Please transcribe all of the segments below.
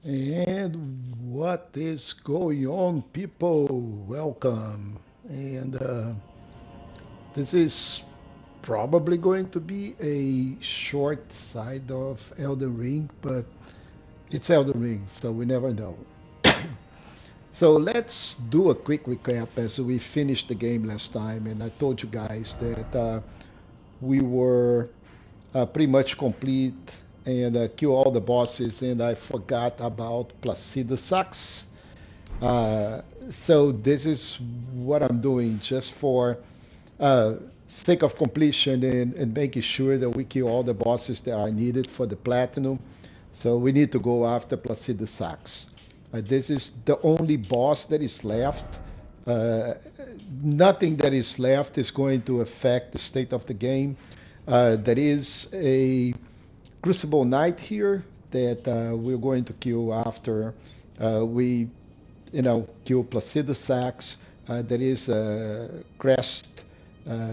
And what is going on, people? Welcome. And this is probably going to be a short side of Elden Ring, but it's Elden Ring, so we never know. So let's do a quick recap as we finished the game last time. And I told you guys that we were pretty much complete and kill all the bosses, and I forgot about Placido Sax. Uh, so this is what I'm doing just for uh, sake of completion and making sure that we kill all the bosses that are needed for the platinum. So we need to go after Placido Sax. This is the only boss that is left. Uh, Nothing that is left is going to affect the state of the game. There is a Crucible Knight here that we're going to kill after we kill Placido Sax. There is a crest uh,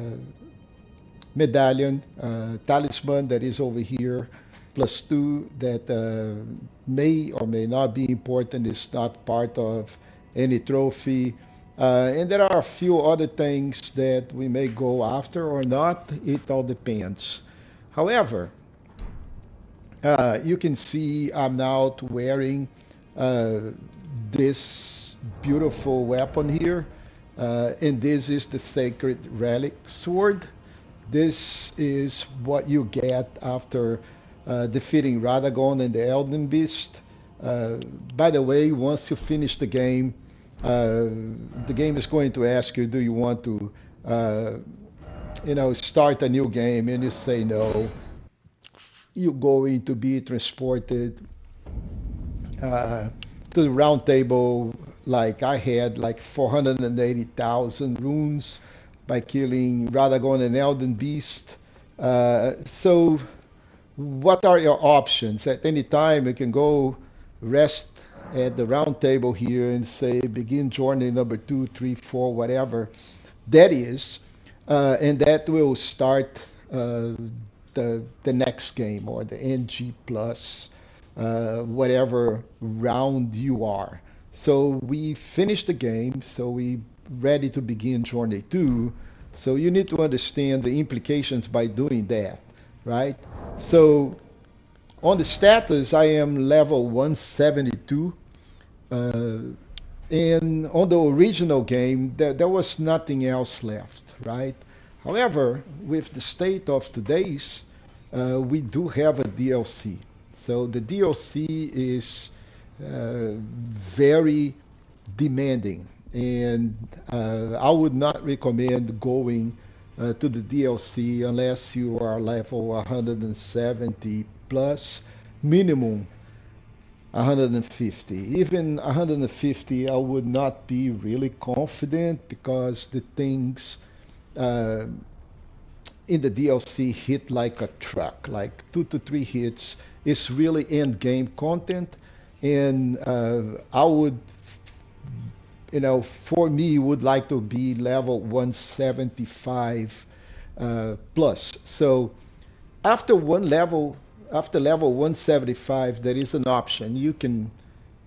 medallion, talisman that is over here, +2 that may or may not be important, is not part of any trophy. And there are a few other things that we may go after or not. It all depends. However, you can see I'm now wearing uh, this beautiful weapon here. And this is the Sacred Relic Sword. This is what you get after defeating Radagon and the Elden Beast. Uh, by the way, once you finish uh, the game is going to ask you, do you want to, uh, start a new game? And you say no. You're going to be transported uh, to the round table. Like I had like 480,000 runes by killing Radagon and Elden Beast. So what are your options? At any time you can go rest at the round table here and say begin journey number 2, 3, 4, whatever that is, and that will start the next game or the NG plus whatever round you are. So we finished the game, so we ready to begin journey 2. So you need to understand the implications by doing that, right? So on the status, I am level 172. Uh, and on the original game, there was nothing else left, right? However, with the state of today's, we do have a DLC. So the DLC is very demanding, and I would not recommend going to the DLC unless you are level 170 plus, minimum 150. Even 150, I would not be really confident because the things uh, in the DLC hit like a truck, like 2 to 3 hits. It's really end game content, and I would, for me, would like to be level 175 plus. So after one level, after level 175, there is an option. You can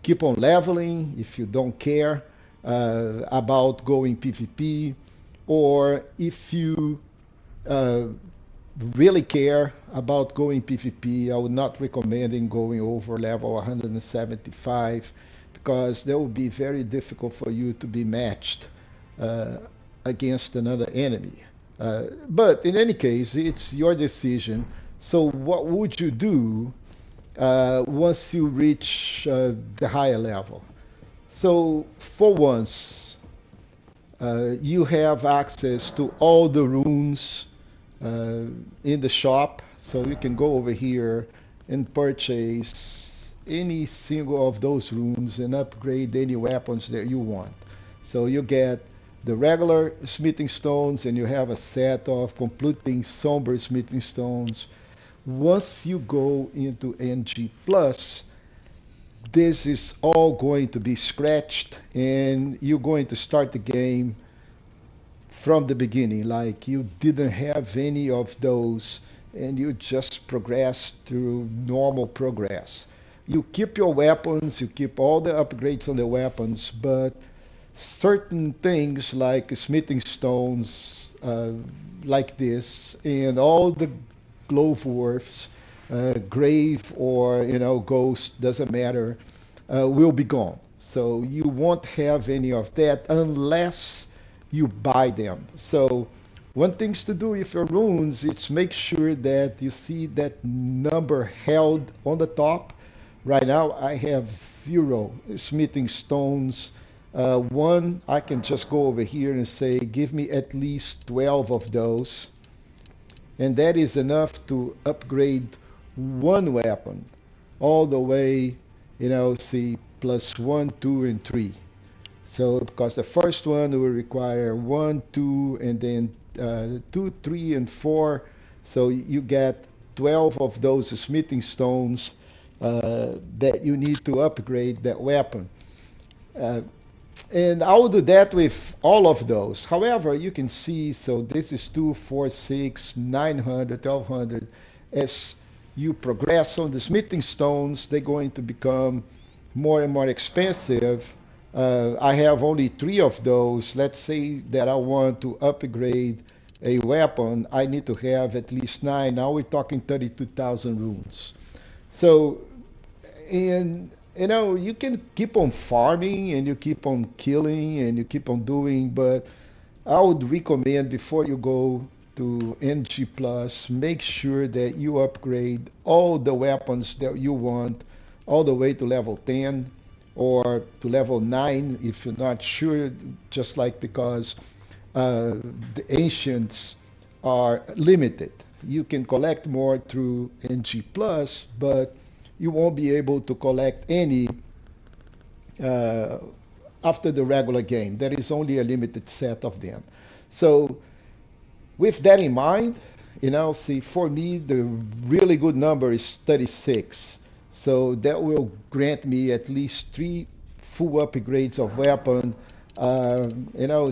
keep on leveling if you don't care about going PvP, or if you uh, really care about going PvP, I would not recommend going over level 175 because that would be very difficult for you to be matched uh, against another enemy. But in any case, it's your decision. So, what would you do once you reach the higher level? So, for once, you have access to all the runes uh, in the shop. So you can go over here and purchase any single of those runes and upgrade any weapons that you want. So you get the regular smithing stones and you have a set of completing somber smithing stones. Once you go into NG Plus, this is all going to be scratched and you're going to start the game from the beginning, like you didn't have any of those and you just progress through normal progress. you keep your weapons, you keep all the upgrades on the weapons, but certain things like smithing stones, like this, and all the glowworths, grave or ghost, doesn't matter, will be gone. So you won't have any of that unless you buy them. So one things to do with your runes is make sure that you see that number held on the top. Right now I have 0 smithing stones. One, I can just go over here and say, give me at least 12 of those. And that is enough to upgrade one weapon all the way, see, plus 1, 2, and 3. So because the first one will require 1, 2, and then 2, 3, and 4. So you get 12 of those smithing stones that you need to upgrade that weapon. Uh, and I will do that with all of those. However, you can see, so this is 2, 4, 6, 900, 1200. As you progress on the smithing stones, they're going to become more and more expensive. I have only 3 of those. Let's say that I want to upgrade a weapon. I need to have at least 9. Now we're talking 32,000 runes. So, and you can keep on farming and you keep on killing and you keep on doing, but I would recommend before you go to NG Plus, make sure that you upgrade all the weapons that you want all the way to level 10 or to level 9 if you're not sure, just like because the ancients are limited. You can collect more through NG Plus, but you won't be able to collect any uh, after the regular game. There is only a limited set of them. So with that in mind, see, for me, the really good number is 36. So that will grant me at least 3 full upgrades of weapon.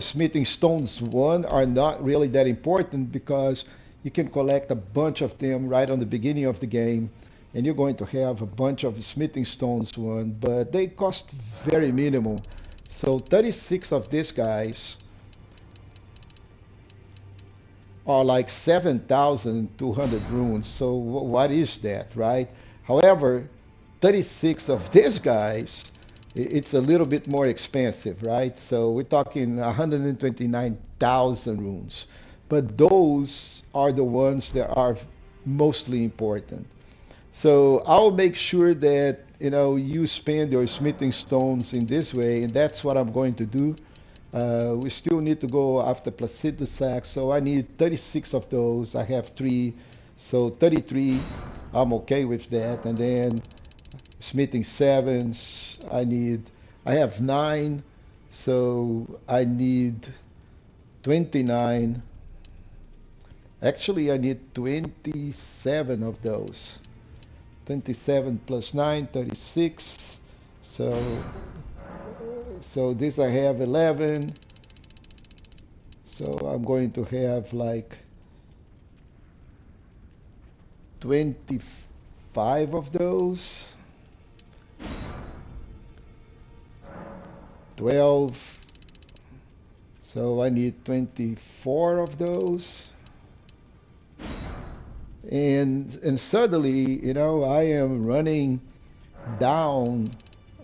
Smithing stones, one, are not really that important because you can collect a bunch of them right on the beginning of the game, and you're going to have a bunch of smithing stones, one, but they cost very minimal. So 36 of these guys are like 7,200 runes. So what is that, right? However, 36 of these guys, it's a little bit more expensive, right? So we're talking 129,000 runes. But those are the ones that are mostly important. So I'll make sure that you spend your smithing stones in this way, and that's what I'm going to do. We still need to go after Placido Sacks, so I need 36 of those. I have 3, so 33. I'm okay with that. And then smithing 7s, I have 9, so I need 29. Actually, I need 27 of those. 27 plus 9, 36. So this I have 11. So I'm going to have like 25 of those. 12. So I need 24 of those. And suddenly, I am running down.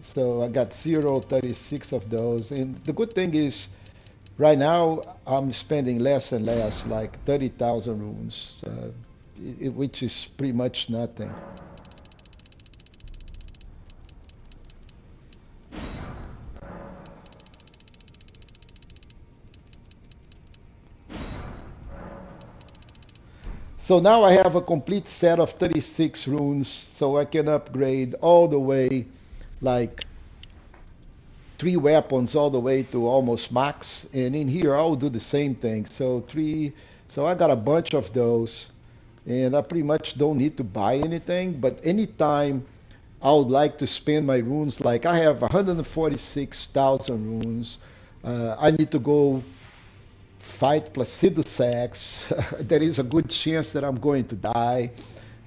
So I got 36 of those. And the good thing is, right now I'm spending less and less, like 30,000 runes, which is pretty much nothing. So now I have a complete set of 36 runes, so I can upgrade all the way, like 3 weapons all the way to almost max. And in here I'll do the same thing. So 3, so I got a bunch of those, and I pretty much don't need to buy anything. But anytime I would like to spend my runes, like I have 146,000 runes, I need to go fight Placido Sacks. There is a good chance that I'm going to die.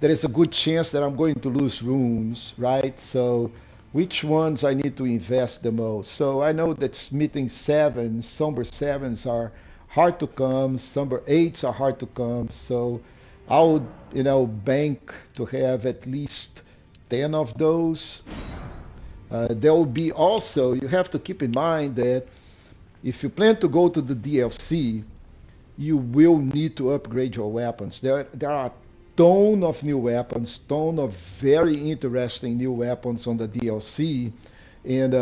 there is a good chance that I'm going to lose runes, right? So which ones I need to invest the most? So I know that smithing sevens, somber sevens are hard to come, somber eights are hard to come. So I would, bank to have at least 10 of those. There will be also, you have to keep in mind that if you plan to go to the DLC, you will need to upgrade your weapons. There are a ton of new weapons, ton of very interesting new weapons on the DLC. And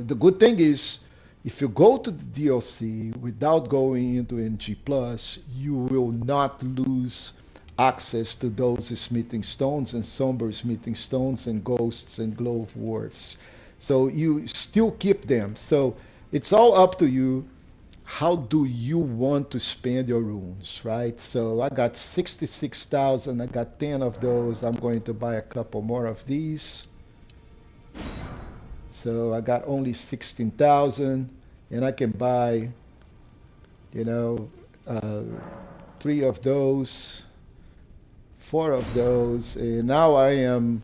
the good thing is, if you go to the DLC without going into NG Plus, you will not lose access to those smithing stones and somber smithing stones and ghosts and glove dwarfs. So you still keep them. So it's all up to you. How do you want to spend your runes, right? So I got 66,000. I got 10 of those. I'm going to buy a couple more of these. So I got only 16,000, and I can buy, you know, uh, three of those, four of those, and now I am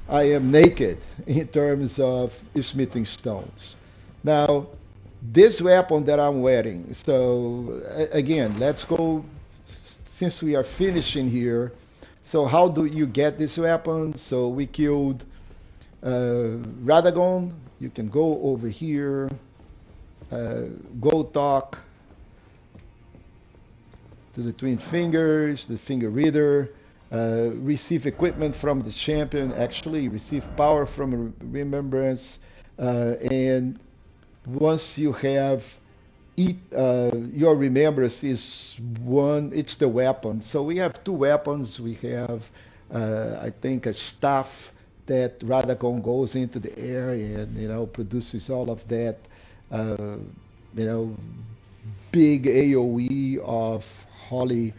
naked in terms of smithing stones. Now, this weapon that I'm wearing. So again, let's go since we are finishing here. So how do you get this weapon? So we killed Radagon. You can go over here, uh, go talk to the Twin Fingers, the Finger Reader, receive equipment from the champion, actually receive power from remembrance, and once you have your remembrance is one, it's the weapon. So we have two weapons. We have, I think, a staff that Radacon goes into the air and produces all of that, uh, you know, big AOE of holy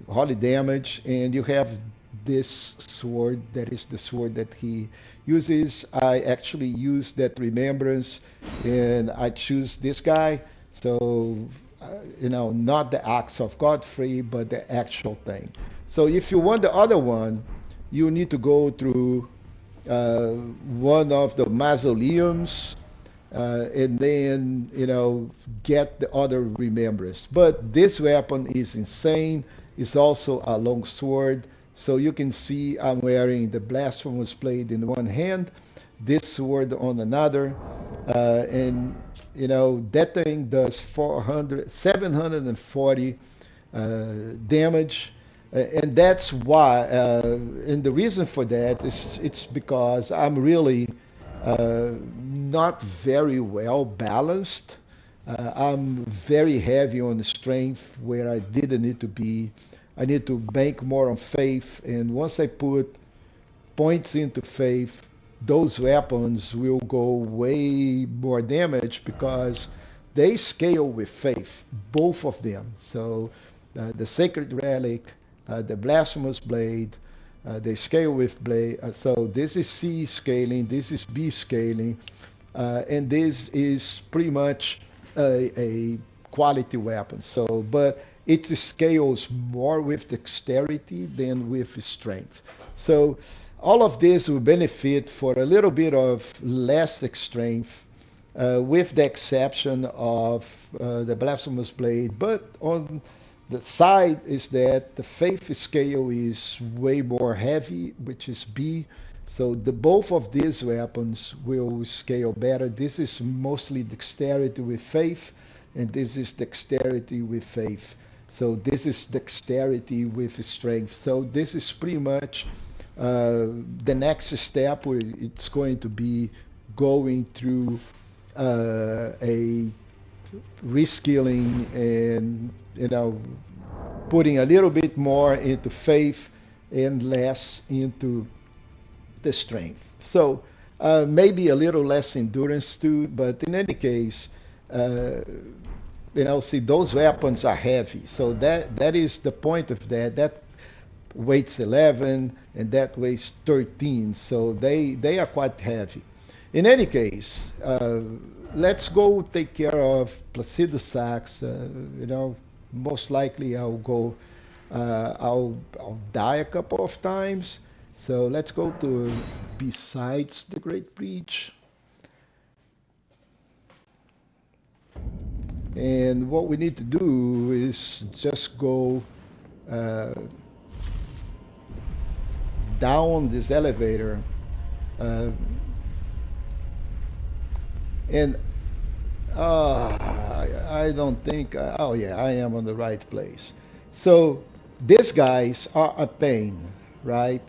holy damage, and you have this sword that is the sword that he uses. I actually use that remembrance, and I choose this guy. So not the axe of Godfrey, but the actual thing. So if you want the other one, you need to go through uh, one of the mausoleums, and then get the other remembrance. But this weapon is insane. It's also a long sword. So you can see I'm wearing the blasphemous blade in one hand, this sword on another, and that thing does 740 damage. And that's why, and the reason for that is it's because I'm really not very well balanced. I'm very heavy on the strength where I didn't need to be. I need to bank more on faith, and once I put points into faith, those weapons will go way more damage because they scale with faith, both of them. So the Sacred Relic, the Blasphemous Blade, they scale with blade. So this is C scaling, this is B scaling, and this is pretty much a quality weapon. So, but it scales more with dexterity than with strength. So all of this will benefit for a little bit of less strength, with the exception of the blasphemous blade. But on the side is that the faith scale is way more heavy, which is B. So the both of these weapons will scale better. This is mostly dexterity with faith, and this is dexterity with faith. So this is dexterity with strength. So this is pretty much the next step. It's going to be going through a reskilling and putting a little bit more into faith and less into the strength. So maybe a little less endurance too, but in any case, uh, see, those weapons are heavy. So that is the point of that. That weighs 11 and that weighs 13. So they are quite heavy. In any case, let's go take care of Placido Sachs. Most likely I'll go I'll die a couple of times. So let's go to besides the Great Bridge. And what we need to do is just go uh, down this elevator. Uh, and I don't think, oh yeah, I am on the right place. So these guys are a pain, right?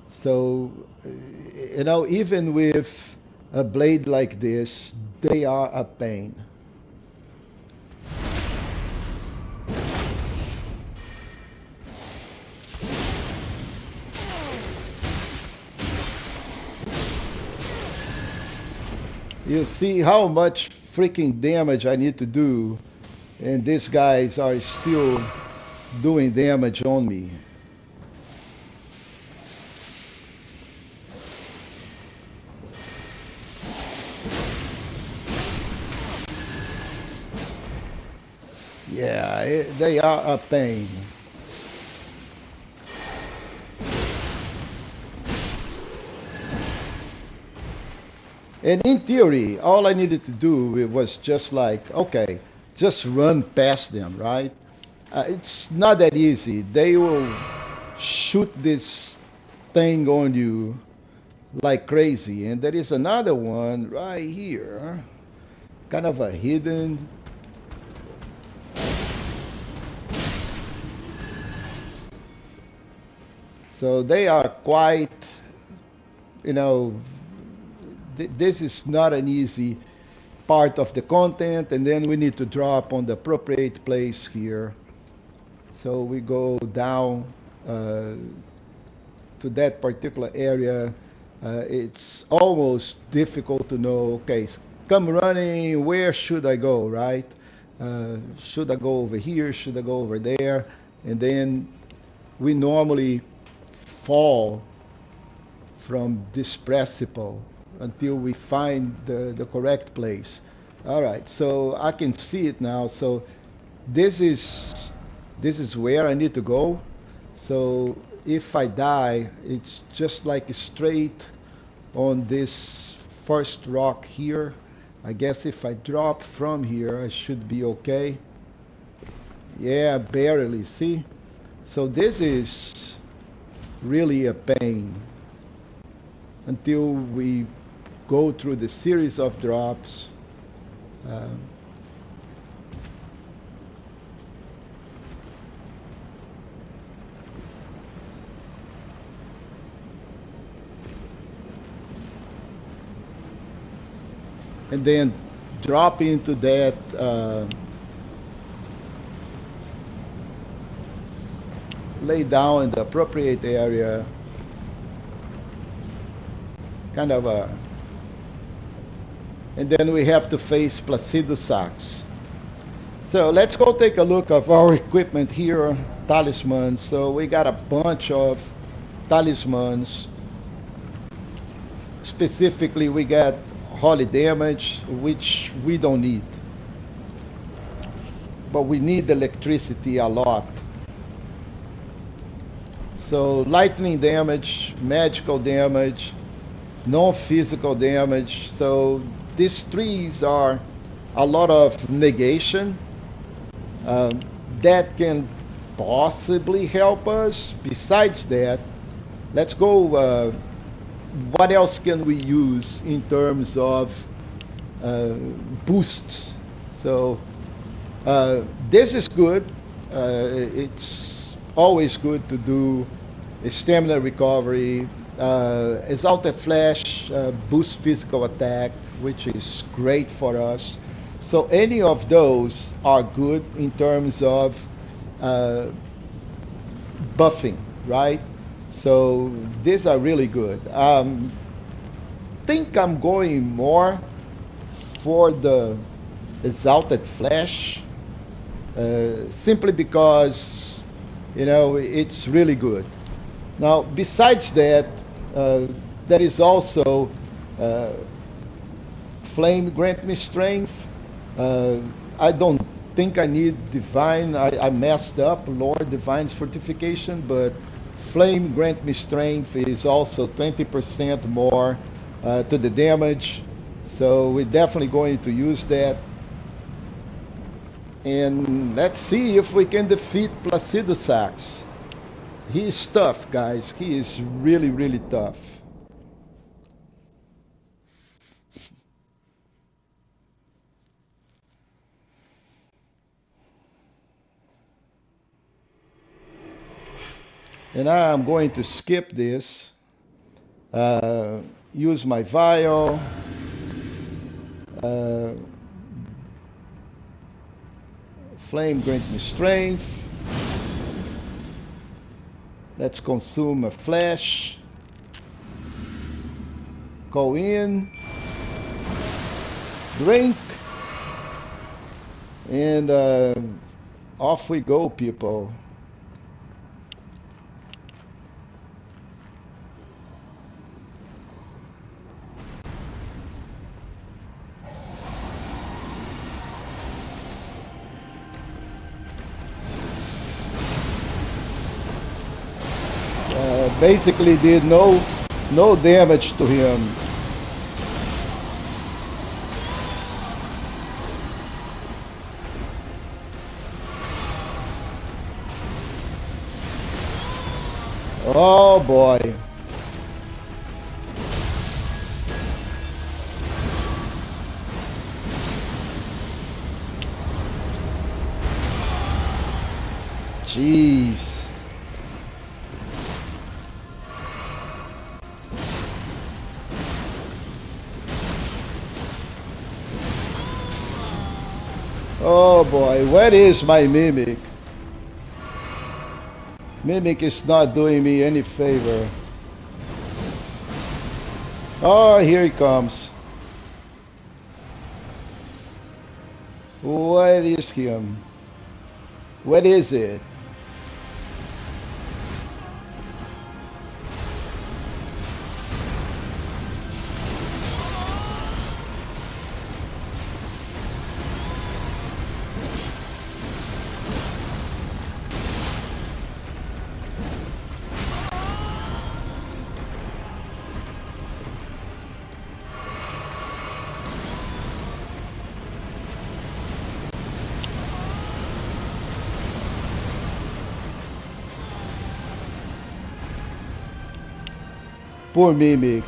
So, even with a blade like this, they are a pain. You see how much freaking damage I need to do, and these guys are still doing damage on me. Yeah, they are a pain. And in theory, all I needed to do was just like, okay, just run past them, right? It's not that easy. They will shoot this thing on you like crazy. And there is another one right here, kind of a hidden. So they are quite, you know, this is not an easy part of the content, and then we need to drop on the appropriate place here. So we go down to that particular area. It's almost difficult to know, okay, come running, where should I go, right? Should I go over here? Should I go over there? And then we normally fall from this precipice until we find the correct place. All right, so I can see it now. So this is this is where I need to go. So if I die, it's just like straight on this first rock here. I guess if I drop from here, I should be okay. Yeah, barely, see? So this is really a pain until we go through the series of drops. Um, and then drop into that lay down in the appropriate area, kind of a, and then we have to face Placido Sachs. So let's go take a look of our equipment here, talismans. So we got a bunch of talismans. Specifically, we got holy damage, which we don't need. But we need electricity a lot. So lightning damage, magical damage, non-physical damage. So these trees are a lot of negation. That can possibly help us. Besides that, let's go. What else can we use in terms of boosts? So this is good. It's always good to do a stamina recovery. Exalted Flash boosts physical attack, which is great for us. So any of those are good in terms of buffing, right? So these are really good. Think I'm going more for the Exalted Flash, simply because it's really good. Now, besides that, there is also Flame grant me strength. I don't think I need divine. I messed up, Lord Divine's fortification, but Flame Grant Me Strength is also 20% more to the damage. So we're definitely going to use that. And let's see if we can defeat Placido Sax. He is tough, guys. He is really, really tough. And I'm going to skip this. Uh, use my vial. Uh, Flame grant me strength. Let's consume a flesh. Go in. Drink. And off we go, people. Basically did no damage to him. Oh boy. Jeez. Oh boy, where is my Mimic? Mimic is not doing me any favor. Oh, here he comes. Where is him? What is it? Poor Mimic.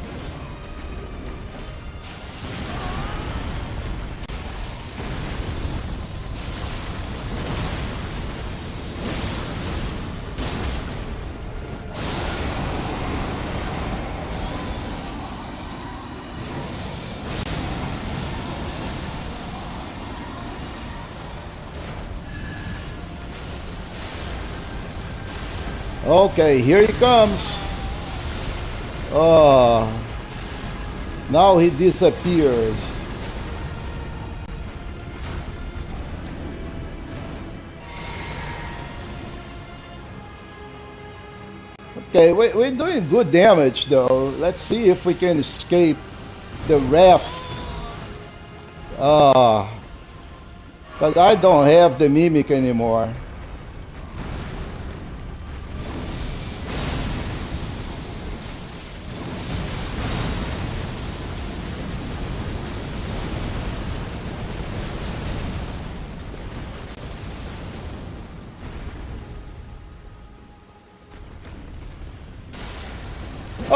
Okay, here he comes. Oh, now he disappears. Okay, we're doing good damage though. Let's see if we can escape the ref. Ah, because I don't have the Mimic anymore.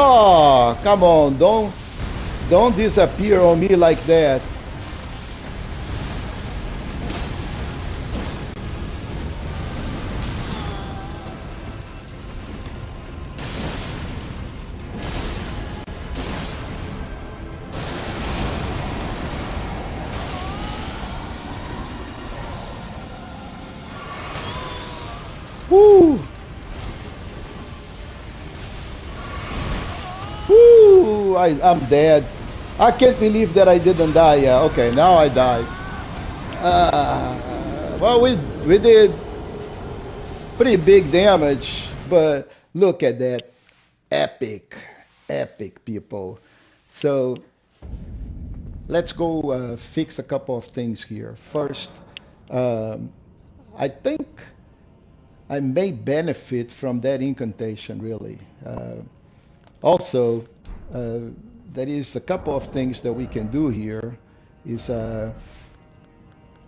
Oh, come on, don't disappear on me like that. Woo! Woo! I'm dead. I can't believe that I didn't die. Yeah, okay, now I died. Well, we did pretty big damage, but look at that. Epic, epic, people. So let's go fix a couple of things here. First, Um, I think I may benefit from that incantation, really. Also, uh, there is a couple of things that we can do here. Is uh,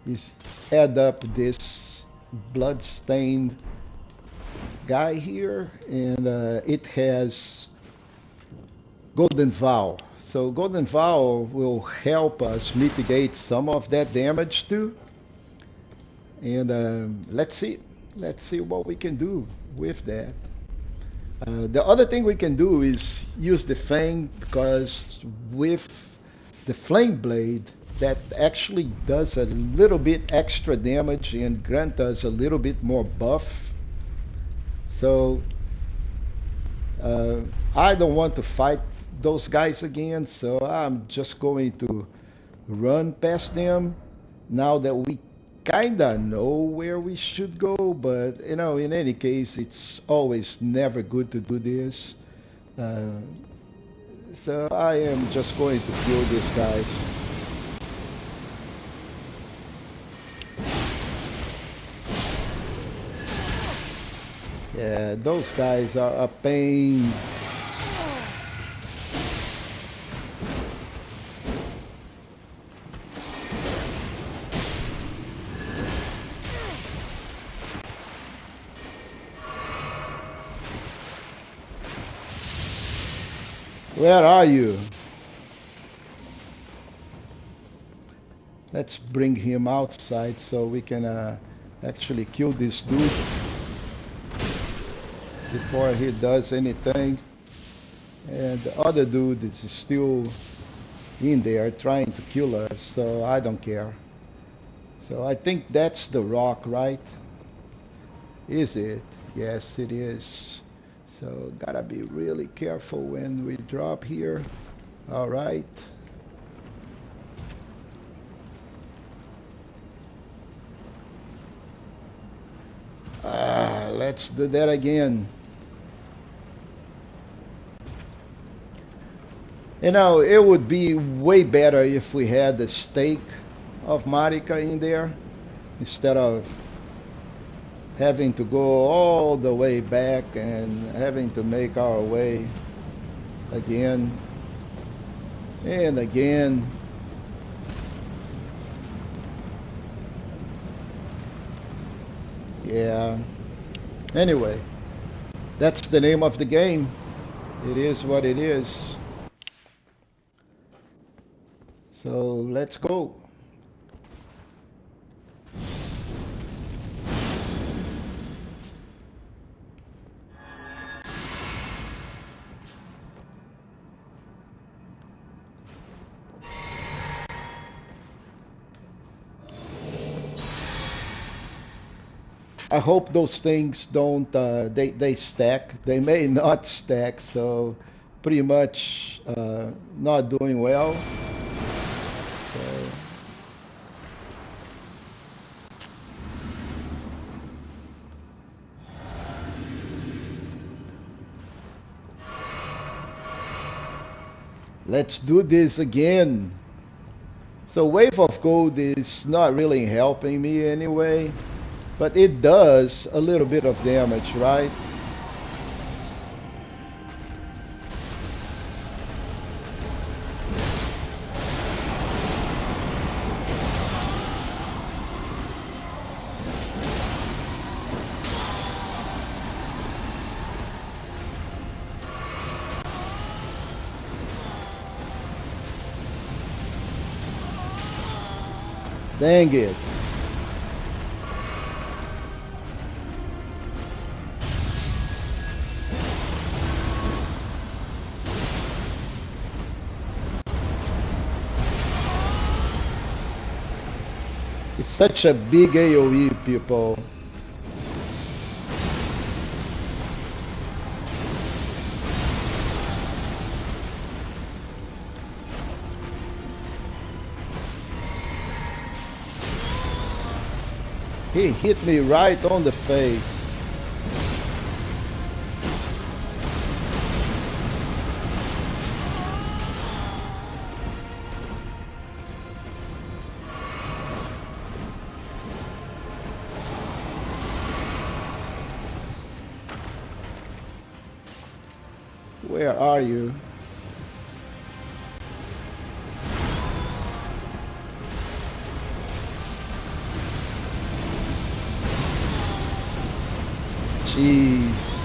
is add up this bloodstained guy here, and it has Golden Vow. So Golden Vow will help us mitigate some of that damage too. And let's see what we can do with that. The other thing we can do is use the Fang because with the Flame Blade, that actually does a little bit extra damage and grant us a little bit more buff. So uh, I don't want to fight those guys again, so I'm just going to run past them now that we kinda know where we should go, but you know, in any case, it's always never good to do this. Uh, so I am just going to kill these guys. Yeah, those guys are a pain. Where are you? Let's bring him outside so we can actually kill this dude before he does anything. And the other dude is still in there trying to kill us, so I don't care. So I think that's the rock, right? Is it? Yes, it is. So gotta be really careful when we drop here. All right. Let's do that again. You know, it would be way better if we had the stake of Marika in there instead of having to go all the way back and having to make our way again and again. Yeah. Anyway, that's the name of the game. It is what it is. So let's go. I hope those things don't they stack. They may not stack, so pretty much not doing well. So let's do this again. So Wave of Gold is not really helping me anyway, but it does a little bit of damage, right? Dang it. It's such a big AoE, people. He hit me right on the face. Where are you? Jeez.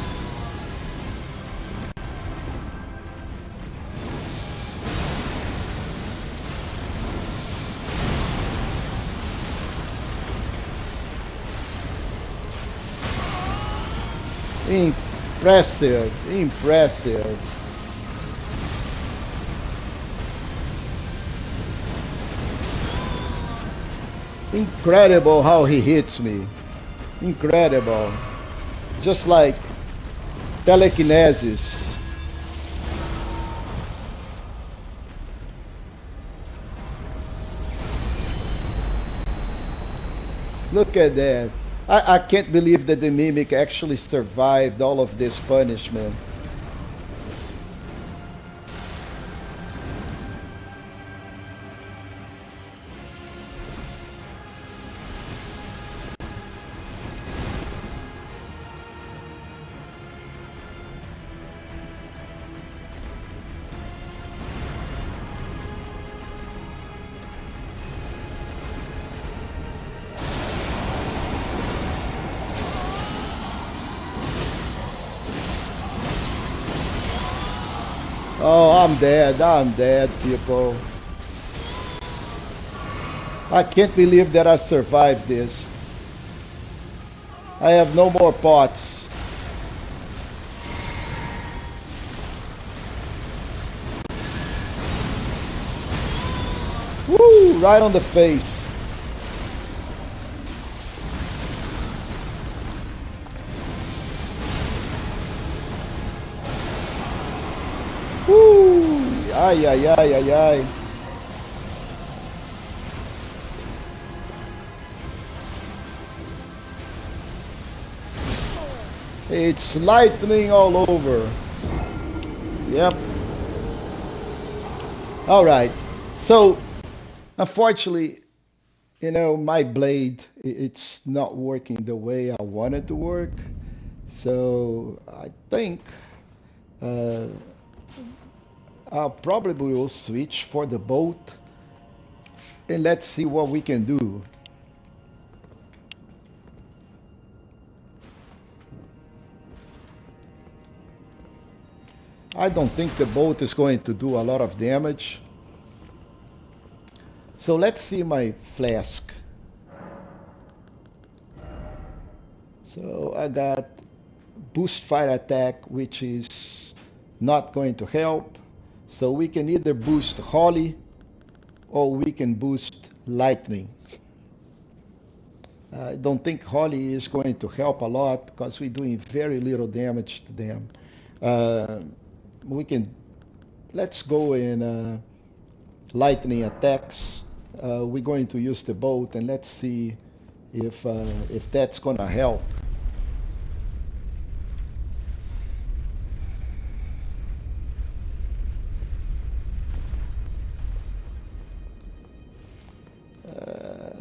Impressive, impressive. Incredible how he hits me. Incredible. Just like telekinesis. Look at that. I can't believe that the Mimic actually survived all of this punishment. Oh, I'm dead, people. I can't believe that I survived this. I have no more pots. Woo! Right on the face. Woo! Ay, ay, ay, ay, ay. It's lightning all over. Yep. All right. So, unfortunately, my blade, it's not working the way I wanted to work. So, I think uh, I probably will switch for the boat and let's see what we can do. I don't think the boat is going to do a lot of damage. So let's see my flask. So I got boost fire attack, which is not going to help. So we can either boost Holly or we can boost lightning. I don't think Holly is going to help a lot because we're doing very little damage to them. Uh, we can, let's go in lightning attacks. We're going to use the boat and let's see if that's gonna help.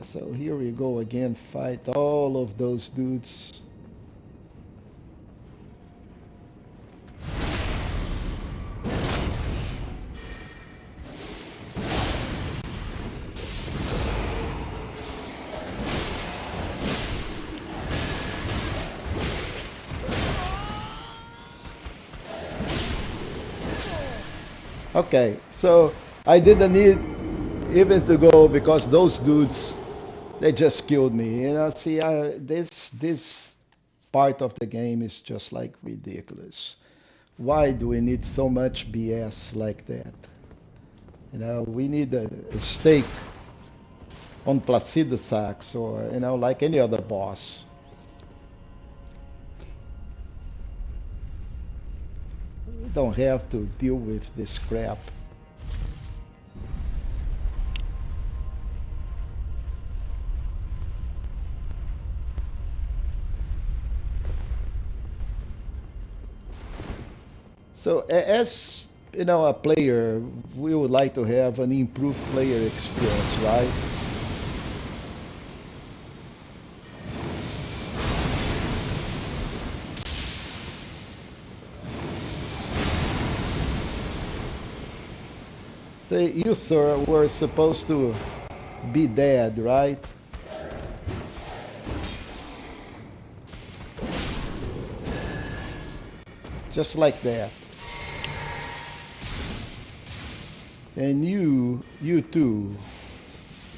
So here we go again, fight all of those dudes. Okay, so I didn't need even to go because those dudes, they just killed me. See, this part of the game is just like ridiculous. Why do we need so much BS like that? We need a stake on Placido Sax or like any other boss. We don't have to deal with this crap. So as a player, we would like to have an improved player experience, right? Say, you, sir, were supposed to be dead, right? Just like that. And you too,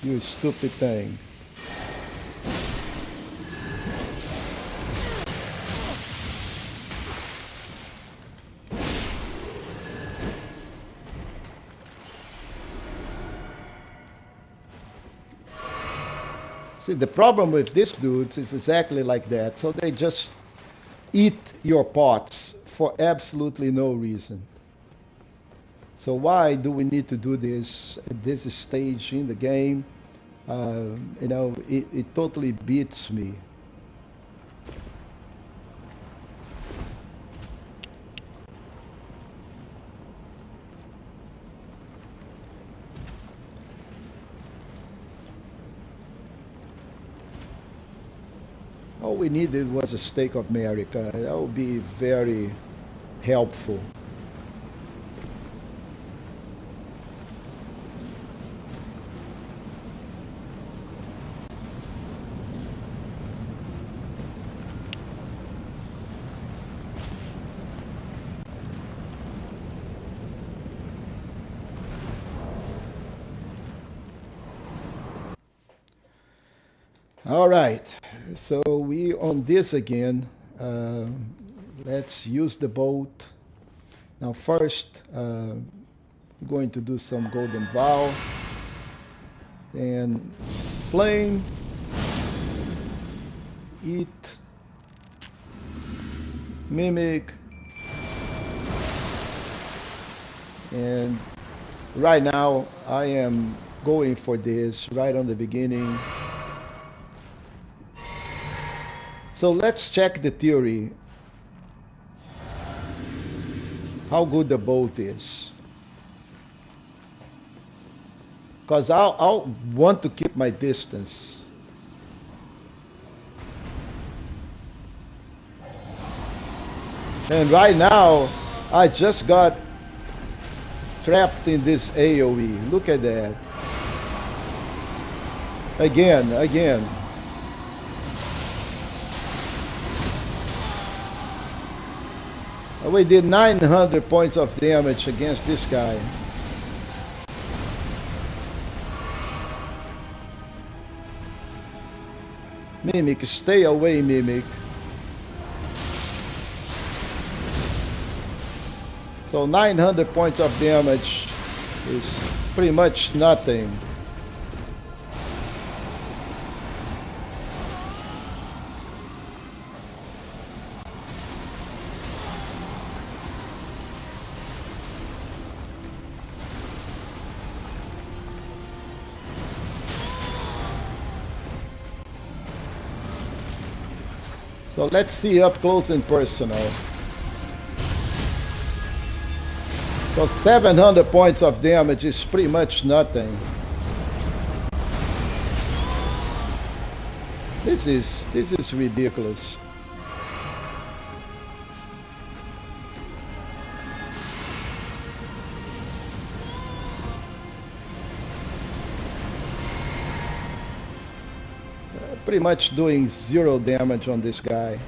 you stupid thing. See, the problem with these dudes is exactly like that. So they just eat your pots for absolutely no reason. So why do we need to do this at this stage in the game? It totally beats me. All we needed was a stake of America. That would be very helpful. All right, so we on this again. Uh, let's use the boat. Now first, we're going to do some golden vow and flame, eat, mimic, and right now I am going for this right on the beginning. So let's check the theory, how good the boat is. Because I'll want to keep my distance. And right now, I just got trapped in this AoE. Look at that. Again. We did 900 points of damage against this guy. Mimic, stay away, Mimic. So 900 points of damage is pretty much nothing. So let's see up close and personal. So 700 points of damage is pretty much nothing. This is ridiculous. Pretty much doing 0 damage on this guy.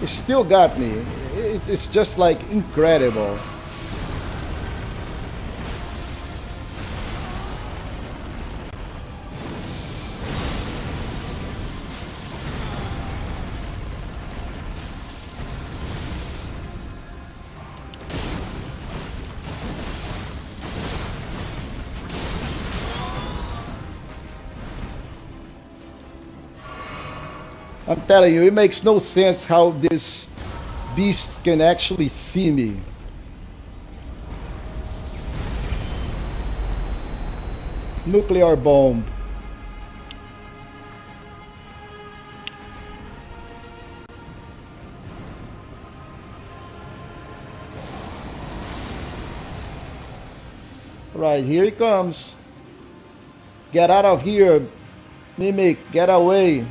It still got me. It's just like incredible. I'm telling you, it makes no sense how this beast can actually see me. Nuclear bomb. Right, here he comes. Get out of here, Mimic. Get away.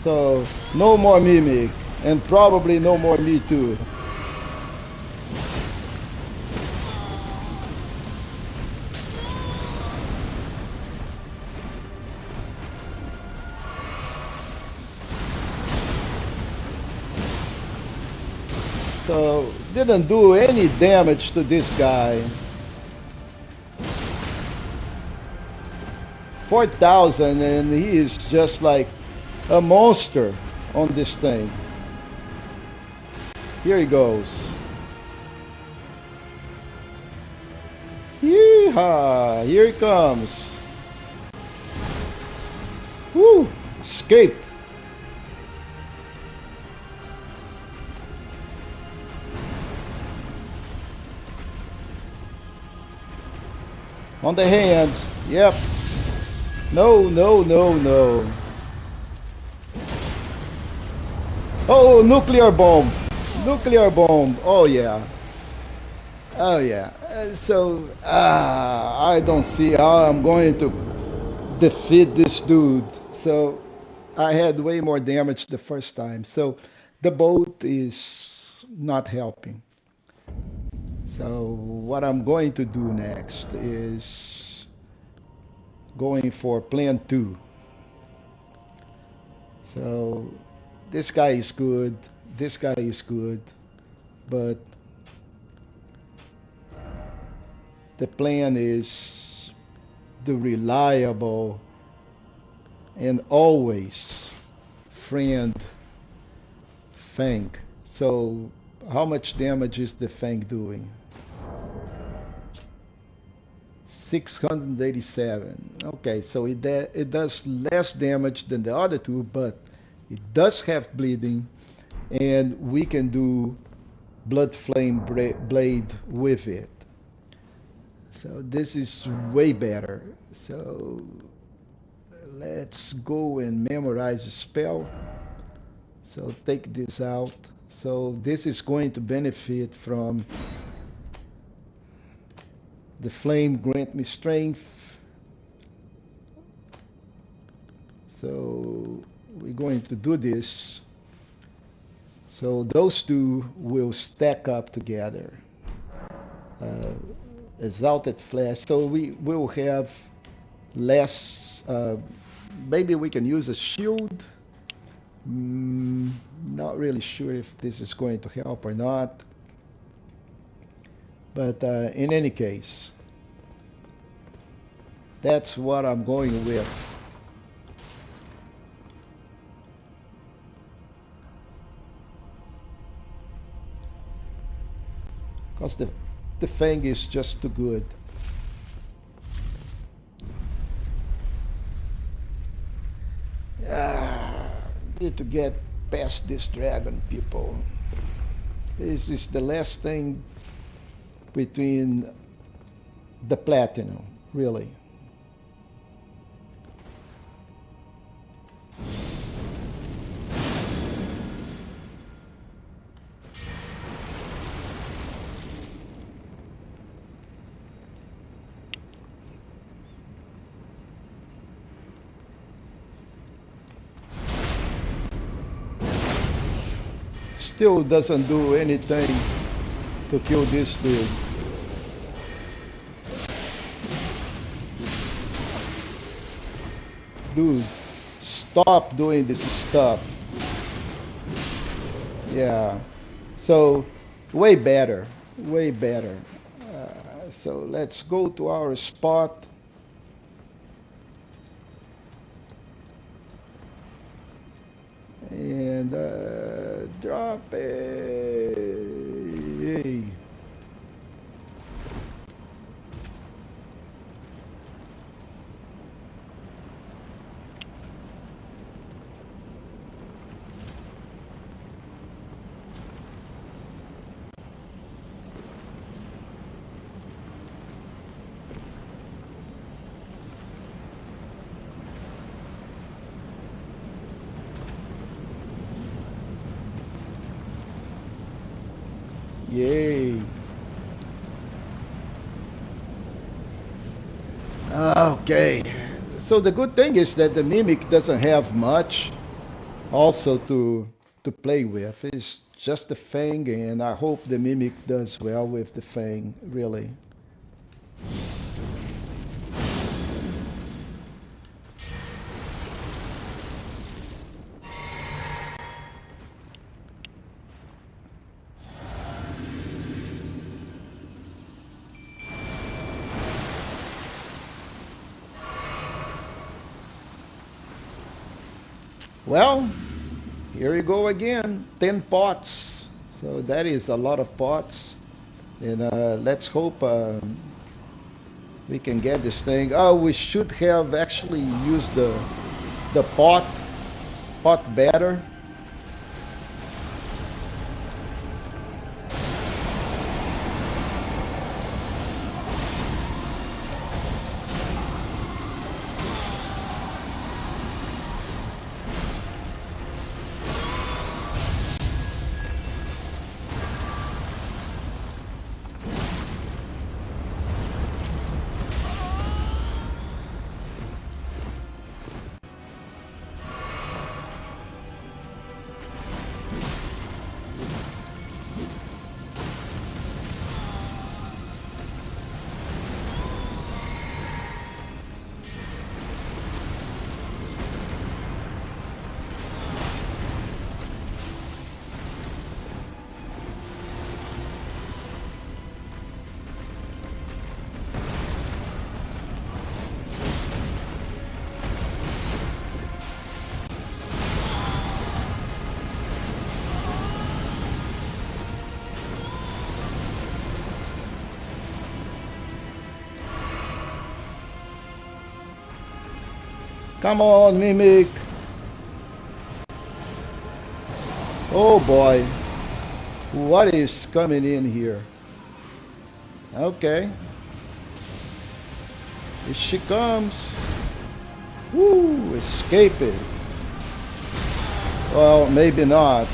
So, no more Mimic. And probably no more me too. So, didn't do any damage to this guy. 4,000 and he is just like a monster on this thing. Here he goes. Yeehaw! Here he comes. Woo! Escaped. On the hands. Yep. No, no, no, no. Oh, nuclear bomb. Nuclear bomb. Oh, yeah. Oh, yeah. I don't see how I'm going to defeat this dude. So, I had way more damage the first time. So, the boat is not helping. So, what I'm going to do next is going for plan 2. So, this guy is good. This guy is good. But the plan is the reliable and always friend Fang. So how much damage is the Fang doing? 687. Okay, so it does less damage than the other two, but it does have bleeding, and we can do Blood Flame Blade with it. So this is way better. So let's go and memorize a spell. So take this out. So this is going to benefit from the flame grant me strength. So we're going to do this. So those two will stack up together. Exalted Flash. So we will have less. Maybe we can use a shield. Not really sure if this is going to help or not. But in any case, that's what I'm going with. Because the Fang is just too good. Need to get past this dragon, people. This is the last thing between the platinum, really. Still doesn't do anything to kill this dude. Dude, stop doing this stuff. Yeah. So, way better. Way better. So let's go to our spot. And drop it. Yay. Okay. So the good thing is that the Mimic doesn't have much also to play with. It's just the Fang, and I hope the Mimic does well with the Fang, really. Well, here you go again. 10 pots. So that is a lot of pots. And let's hope we can get this thing. Oh, we should have actually used the pot better. Come on, Mimic. Oh boy. What is coming in here? Okay. Here she comes. Woo, escaping. Well, maybe not.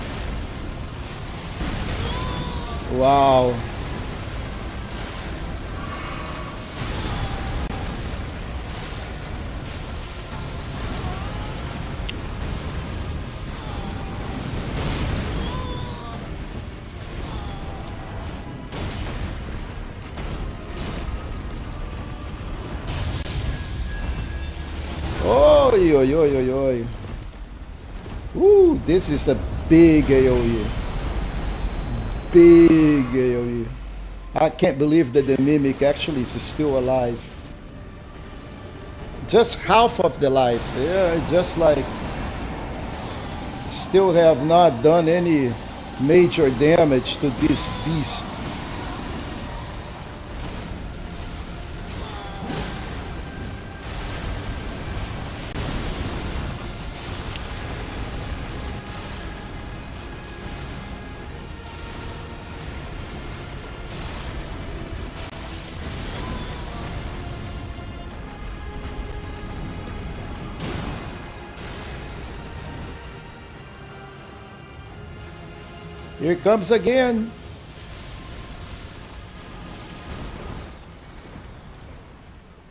Wow. Oi, oi, oi, oi, oi. Ooh, this is a big AoE. Big AoE. I can't believe that the Mimic actually is still alive. Just half of the life. Yeah, just like still have not done any major damage to this beast. Here it comes again.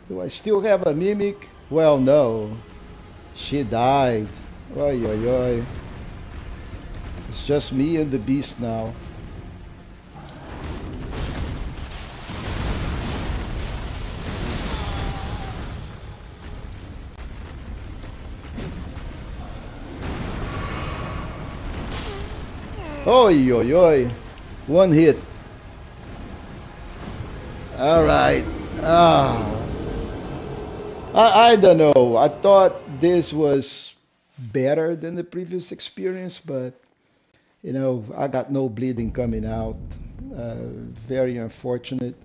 Do I still have a Mimic? Well, no. She died. Oi, oi, oi. It's just me and the beast now. Oi, oi, oi. One hit. All right. Ah. I don't know. I thought this was better than the previous experience, but I got no bleeding coming out. Very unfortunate.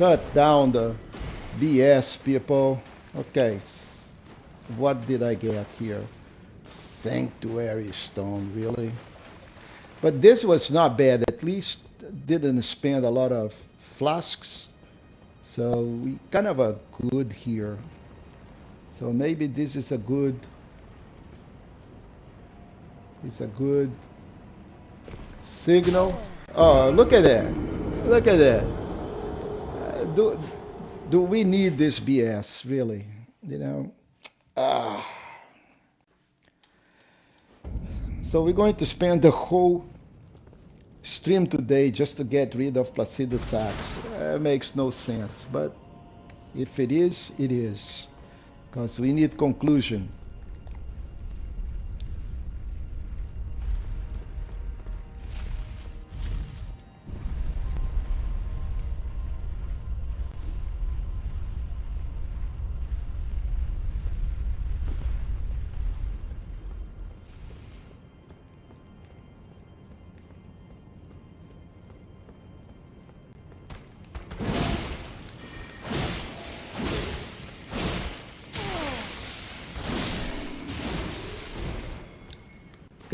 cut down the BS, people. Okay, what did I get here? Sanctuary stone, really? But this was not bad. At least didn't spend a lot of flasks. So we kind of a good here. So maybe this is a good, it's a good signal. Oh, look at that. Look at that. Do we need this BS, really? You know? Ah. So we're going to spend the whole stream today just to get rid of Placido Sachs. Makes no sense, but if it is, it is. Because we need conclusion.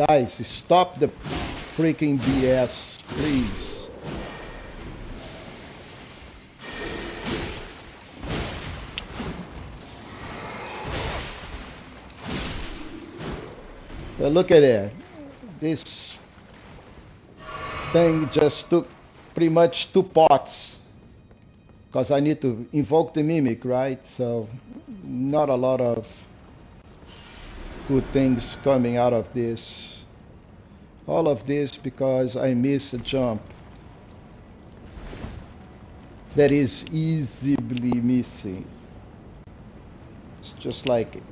Guys, stop the freaking BS, please. But look at that. This thing just took pretty much 2 pots. Because I need to invoke the Mimic, right? So not a lot of good things coming out of this. All of this because I missed a jump that is easily missing. It's just like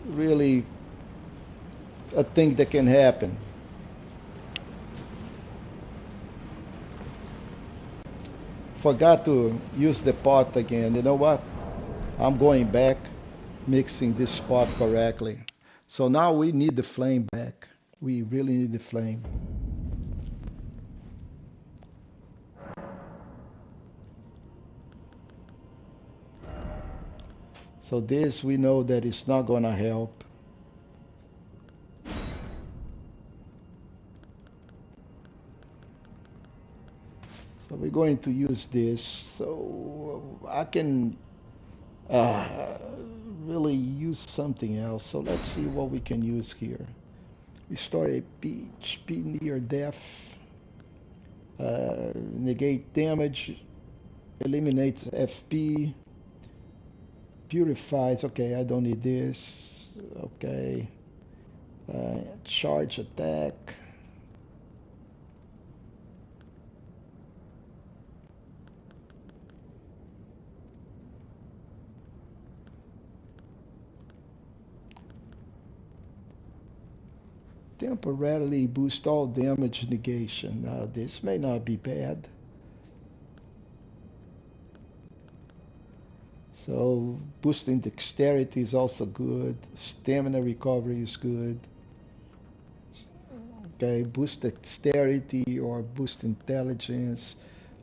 really a thing that can happen. Forgot to use the pot again. You know what? I'm going back, mixing this pot correctly. So now we need the flame back. We really need the flame. So this we know that it's not going to help. So we're going to use this so I can really use something else. So let's see what we can use here. Restore HP near death. Negate damage. Eliminate FP. Purifies. Okay, I don't need this. Okay. Charge attack. Temporarily boost all damage negation. Now this may not be bad. So boosting dexterity is also good. Stamina recovery is good. Okay, boost dexterity or boost intelligence.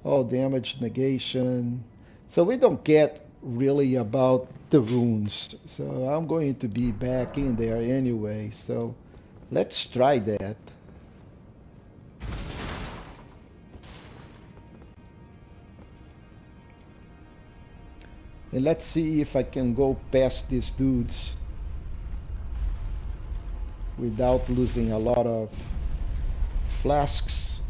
All damage negation. So we don't get really about the runes. So I'm going to be back in there anyway. So let's try that. And let's see if I can go past these dudes without losing a lot of flasks.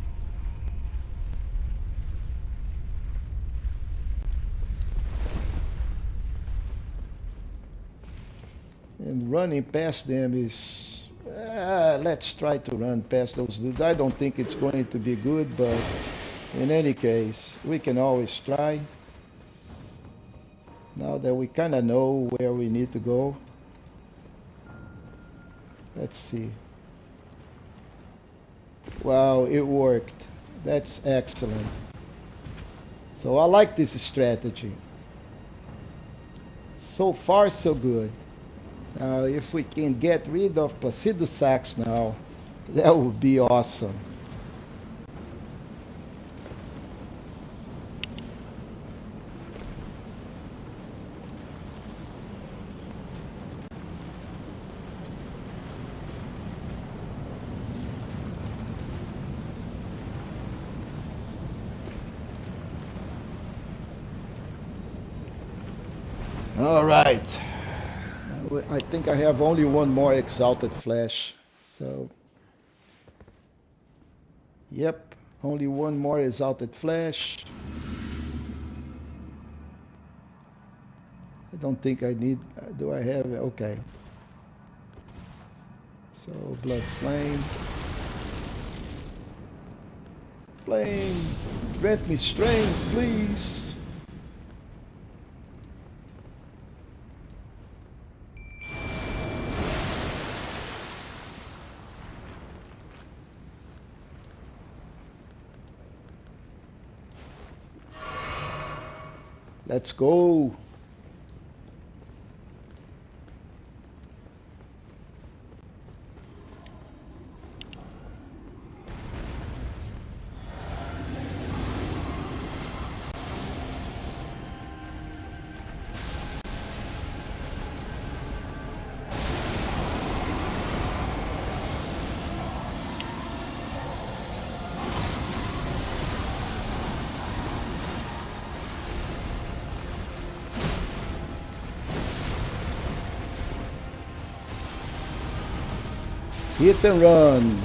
And running past them is... let's try to run past those dudes. I don't think it's going to be good, but in any case, we can always try. Now that we kind of know where we need to go. Let's see. Wow, it worked. That's excellent. So I like this strategy. So far, so good. Now, if we can get rid of Placido Sachs now, that would be awesome. All right. I think I have only one more exalted flesh. So, yep, only one more exalted flesh. I don't think I need. Do I have? Okay. So, blood flame. Flame. Grant me strength, please. Let's go. Hit and run.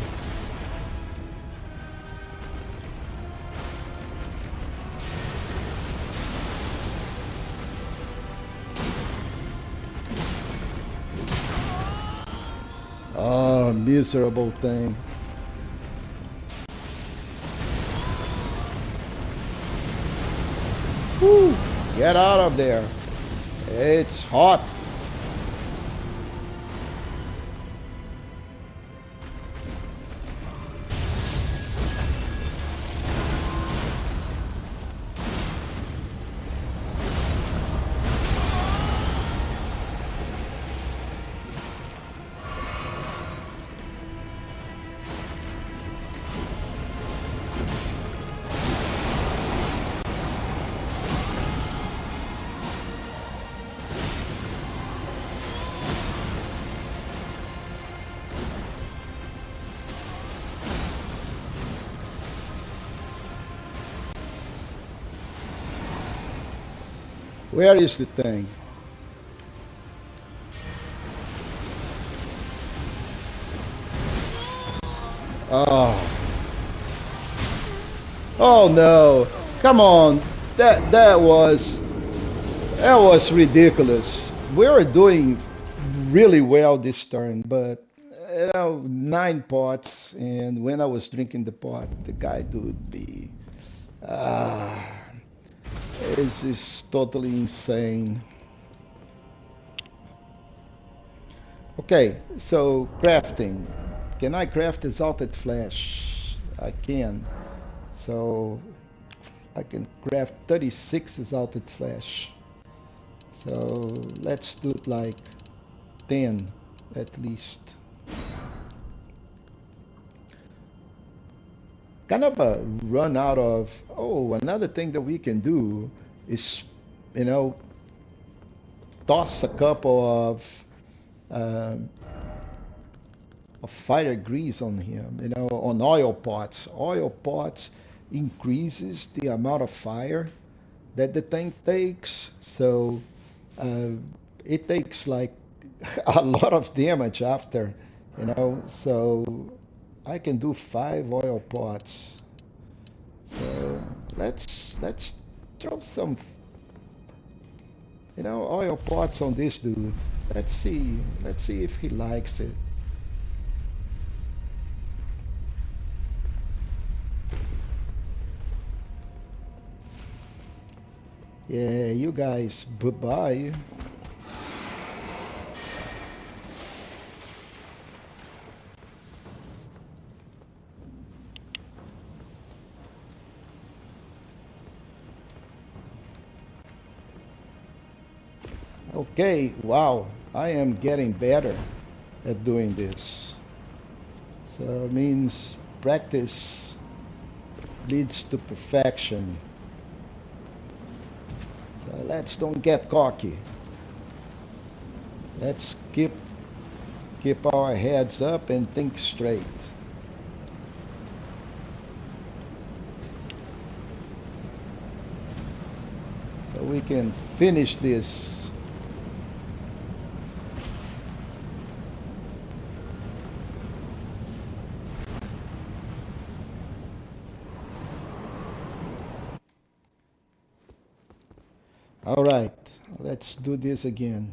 Oh, miserable thing. Whew. Get out of there. It's hot. Where is the thing? Oh. Oh no. Come on. That was ridiculous. We were doing really well this turn, but 9 pots, and when I was drinking the pot, the guy would be ah, this is totally insane. Okay, so crafting. Can I craft exalted flesh? I can. So I can craft 36 exalted flesh. So let's do it like 10 at least. Kind of a run out of. Oh, another thing that we can do is, you know, toss a couple um, of fire grease on him, on oil pots. Oil pots increases the amount of fire that the tank takes. So uh, it takes like a lot of damage after. So I can do 5 oil pots. So let's throw some oil pots on this dude. Let's see if he likes it. Yeah, you guys, bye-bye. Okay, wow, I am getting better at doing this. So it means practice leads to perfection. So let's don't get cocky. Let's keep our heads up and think straight. So we can finish this let's do this again.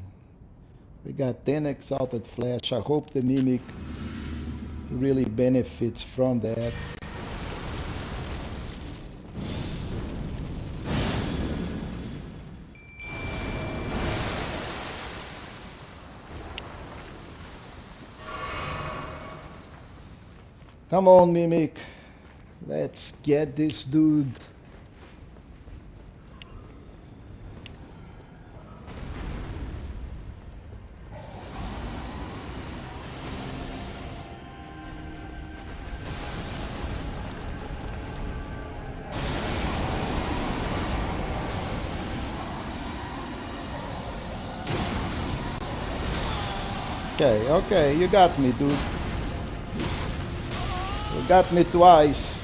We got 10 exalted flesh. I hope the mimic really benefits from that. Come on, mimic. Let's get this dude. Okay, okay, you got me, dude. You got me twice.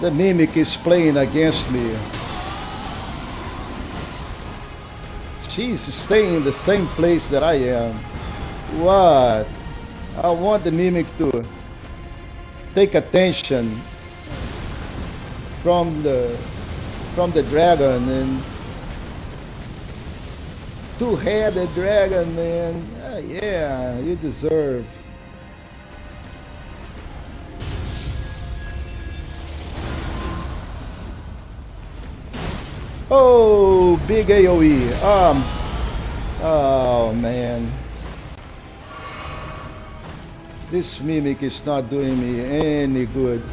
The mimic is playing against me. She's staying in the same place that I am. What? I want the mimic to take attention from the dragon, and two-headed dragon, man. Yeah, you deserve. Oh, big AoE. Oh man. This mimic is not doing me any good.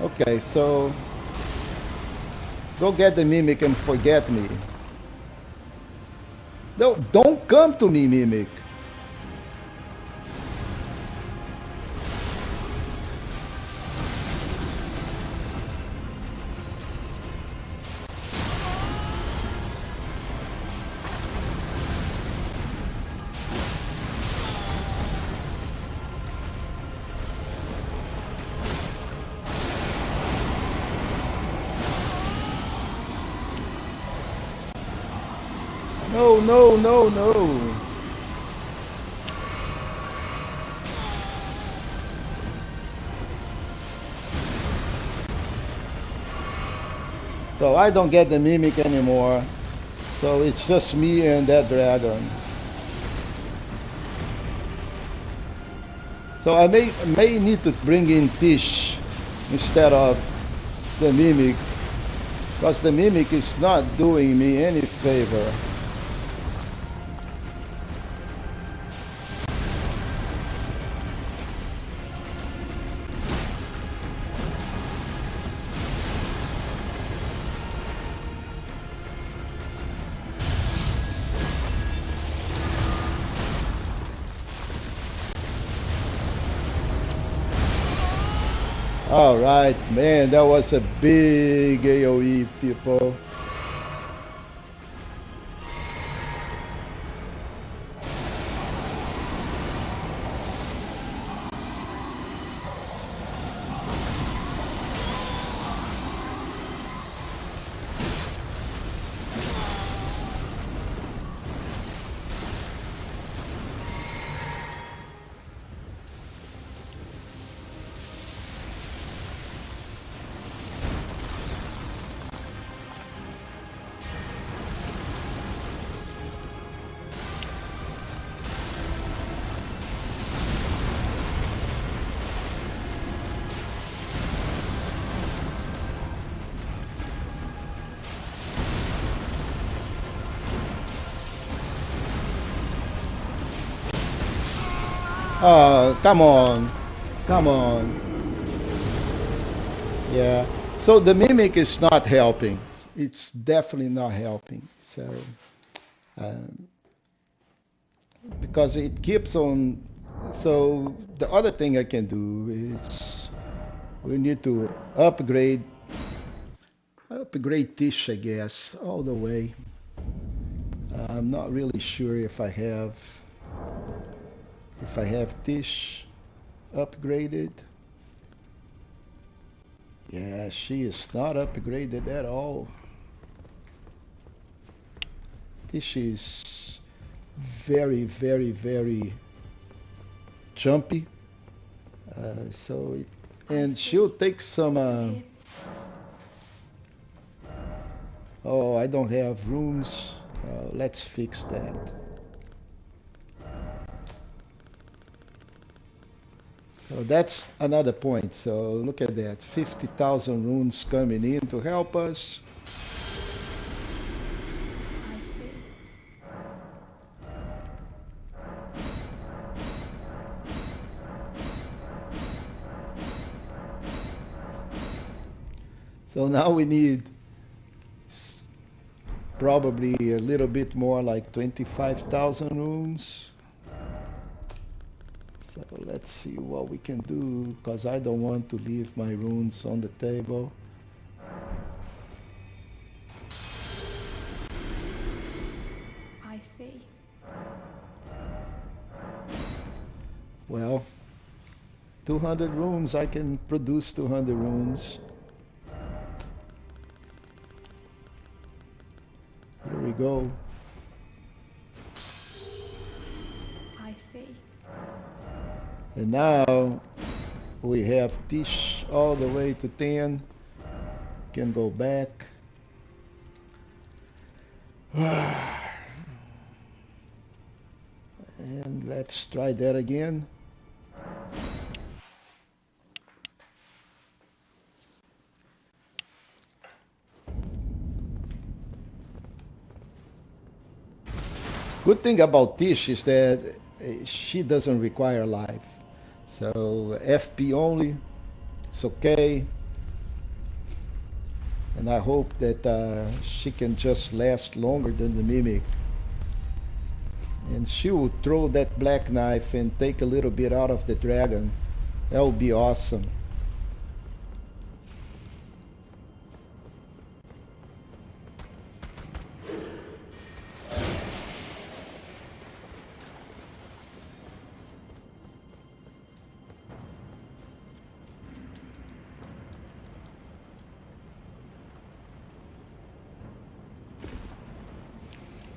Okay, so go get the mimic and forget me. No, don't come to me, mimic. No, no, no, no. So I don't get the mimic anymore. So it's just me and that dragon. So I may need to bring in Tish instead of the mimic, because the mimic is not doing me any favor. All right, man, that was a big AoE, people. Oh, come on. Come on. Yeah. So the mimic is not helping. It's definitely not helping. So, um, because it keeps on. So the other thing I can do is we need to upgrade Tish, I guess, all the way. I'm not really sure if I have Tish upgraded. Yeah, she is not upgraded at all. Tish is very, very, very jumpy. So it, I and she'll see. take some. You hear? Oh, I don't have runes. Let's fix that. So that's another point. So look at that, 50,000 runes coming in to help us. I see. So now we need probably a little bit more, like 25,000 runes. So let's see what we can do, because I don't want to leave my runes on the table. I see. Well, 200 runes, I can produce 200 runes. Here we go. I see. And now we have Tish all the way to 10. Can go back. And let's try that again. Good thing about Tish is that she doesn't require life. So FP only, it's okay. And I hope that she can just last longer than the Mimic. And she will throw that black knife and take a little bit out of the dragon. That would be awesome.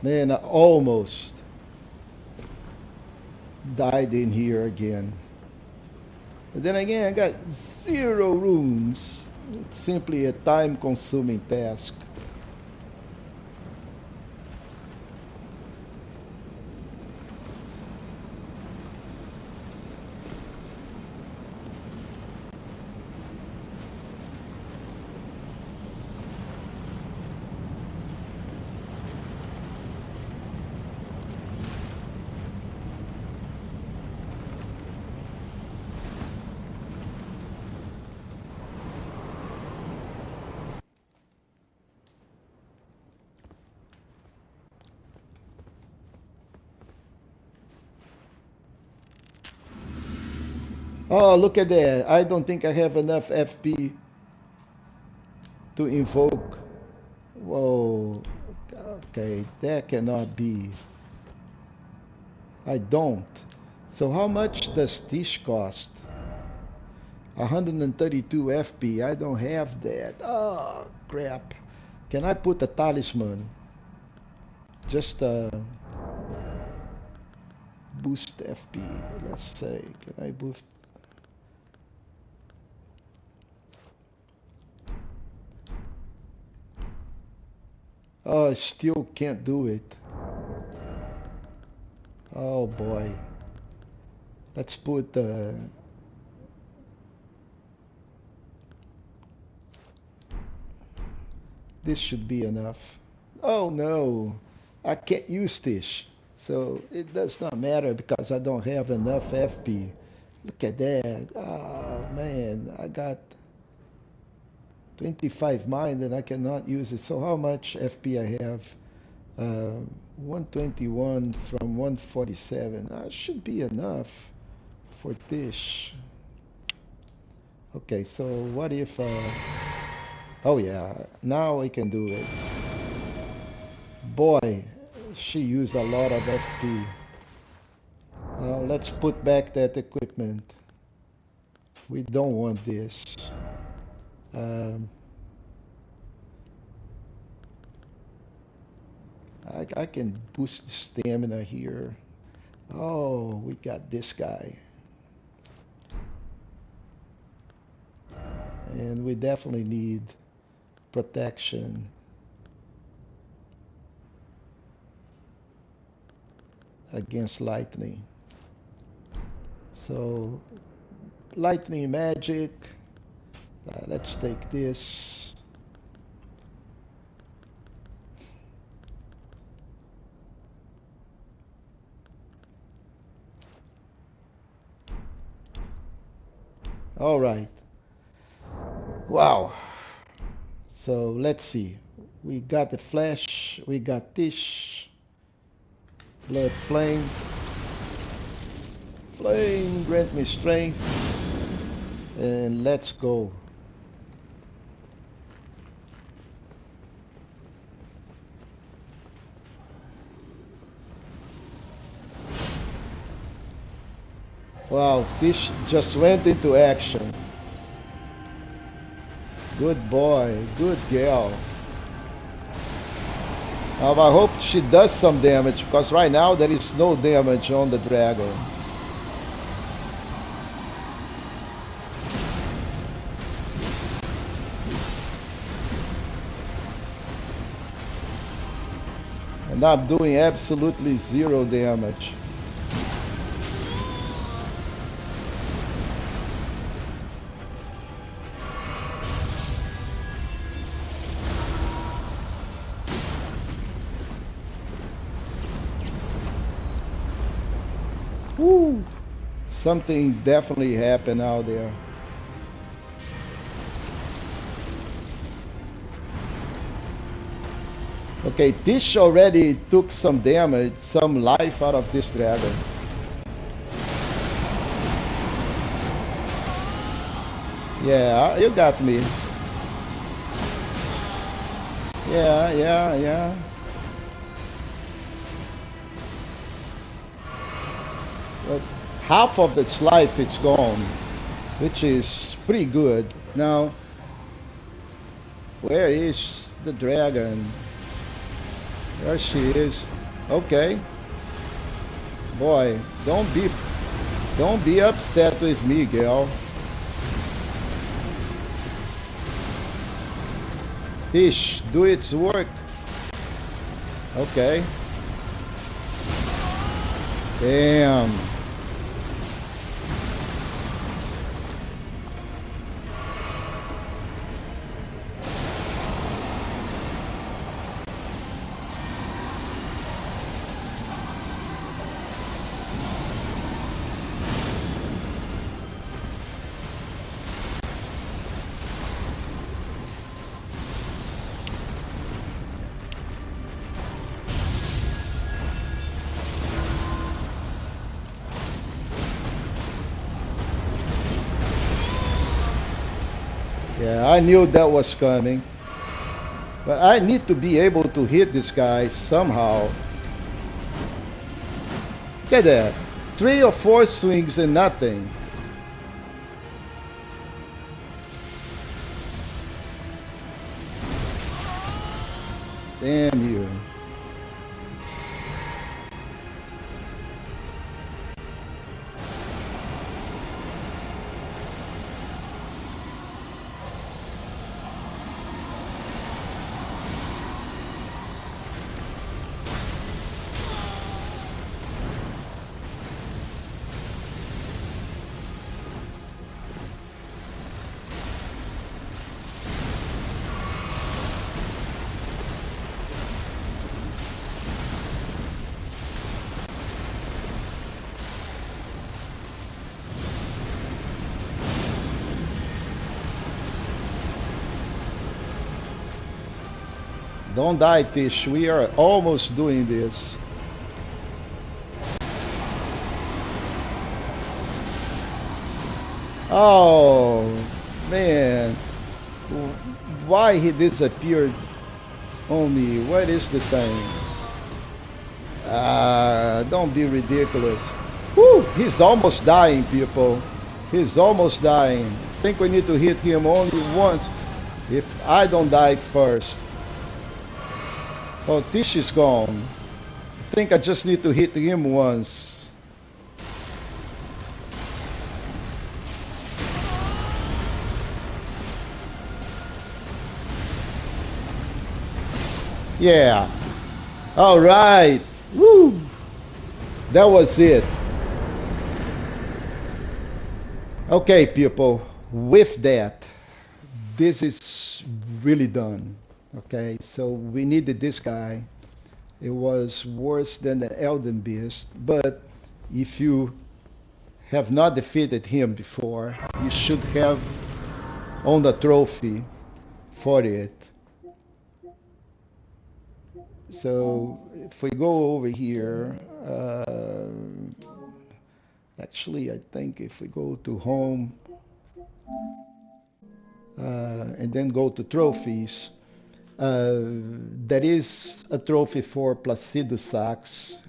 Man, I almost died in here again. But then again, I got 0 runes. It's simply a time-consuming task. Oh, look at that. I don't think I have enough FP to invoke. Whoa. Okay, that cannot be. I don't. So how much does Tish cost? 132 FP. I don't have that. Oh, crap. Can I put a talisman? Just boost FP. Let's say. Can I boost? Oh, I still can't do it. Oh boy. Let's put this should be enough. Oh no. I can't use this. So it does not matter because I don't have enough FP. Look at that. Oh man, I got 25 mine and I cannot use it. So how much FP I have? 121 from 147. Should be enough for this. Okay, so what if, oh yeah, now I can do it. Boy, she used a lot of FP. Now let's put back that equipment. We don't want this. Um, I can boost the stamina here. Oh, we got this guy. And we definitely need protection against lightning. So, lightning magic. Let's take this. All right. Wow. So let's see. We got the flesh. We got this. Blood flame. Flame, grant me strength. And let's go. Wow, this just went into action. Good boy, good girl. Now I hope she does some damage because right now there is no damage on the dragon. And I'm doing absolutely zero damage. Woo! Something definitely happened out there. Okay, Tish already took some damage, some life out of this dragon. Yeah, you got me. Yeah. But half of its life it's gone, which is pretty good. Now, where is the dragon? There she is. Okay. Boy, don't be upset with me, girl. Tish, do its work. Okay. Damn. Yeah, I knew that was coming. But I need to be able to hit this guy somehow. Look at that. 3 or 4 swings and nothing. Damn you. Don't die, Tish. We are almost doing this. Oh, man. Why he disappeared on me? What is the thing? Don't be ridiculous. Whew, he's almost dying, people. He's almost dying. I think we need to hit him only once. If I don't die first. Oh, Tish is gone. I think I just need to hit him once. Yeah. All right. Woo. That was it. Okay, people. With that, this is really done. Okay, so we needed this guy. It was worse than the Elden Beast, but if you have not defeated him before, you should have on the trophy for it. So if we go over here, actually, I think if we go to home and then go to trophies, uh, there is a trophy for Placido Sachs.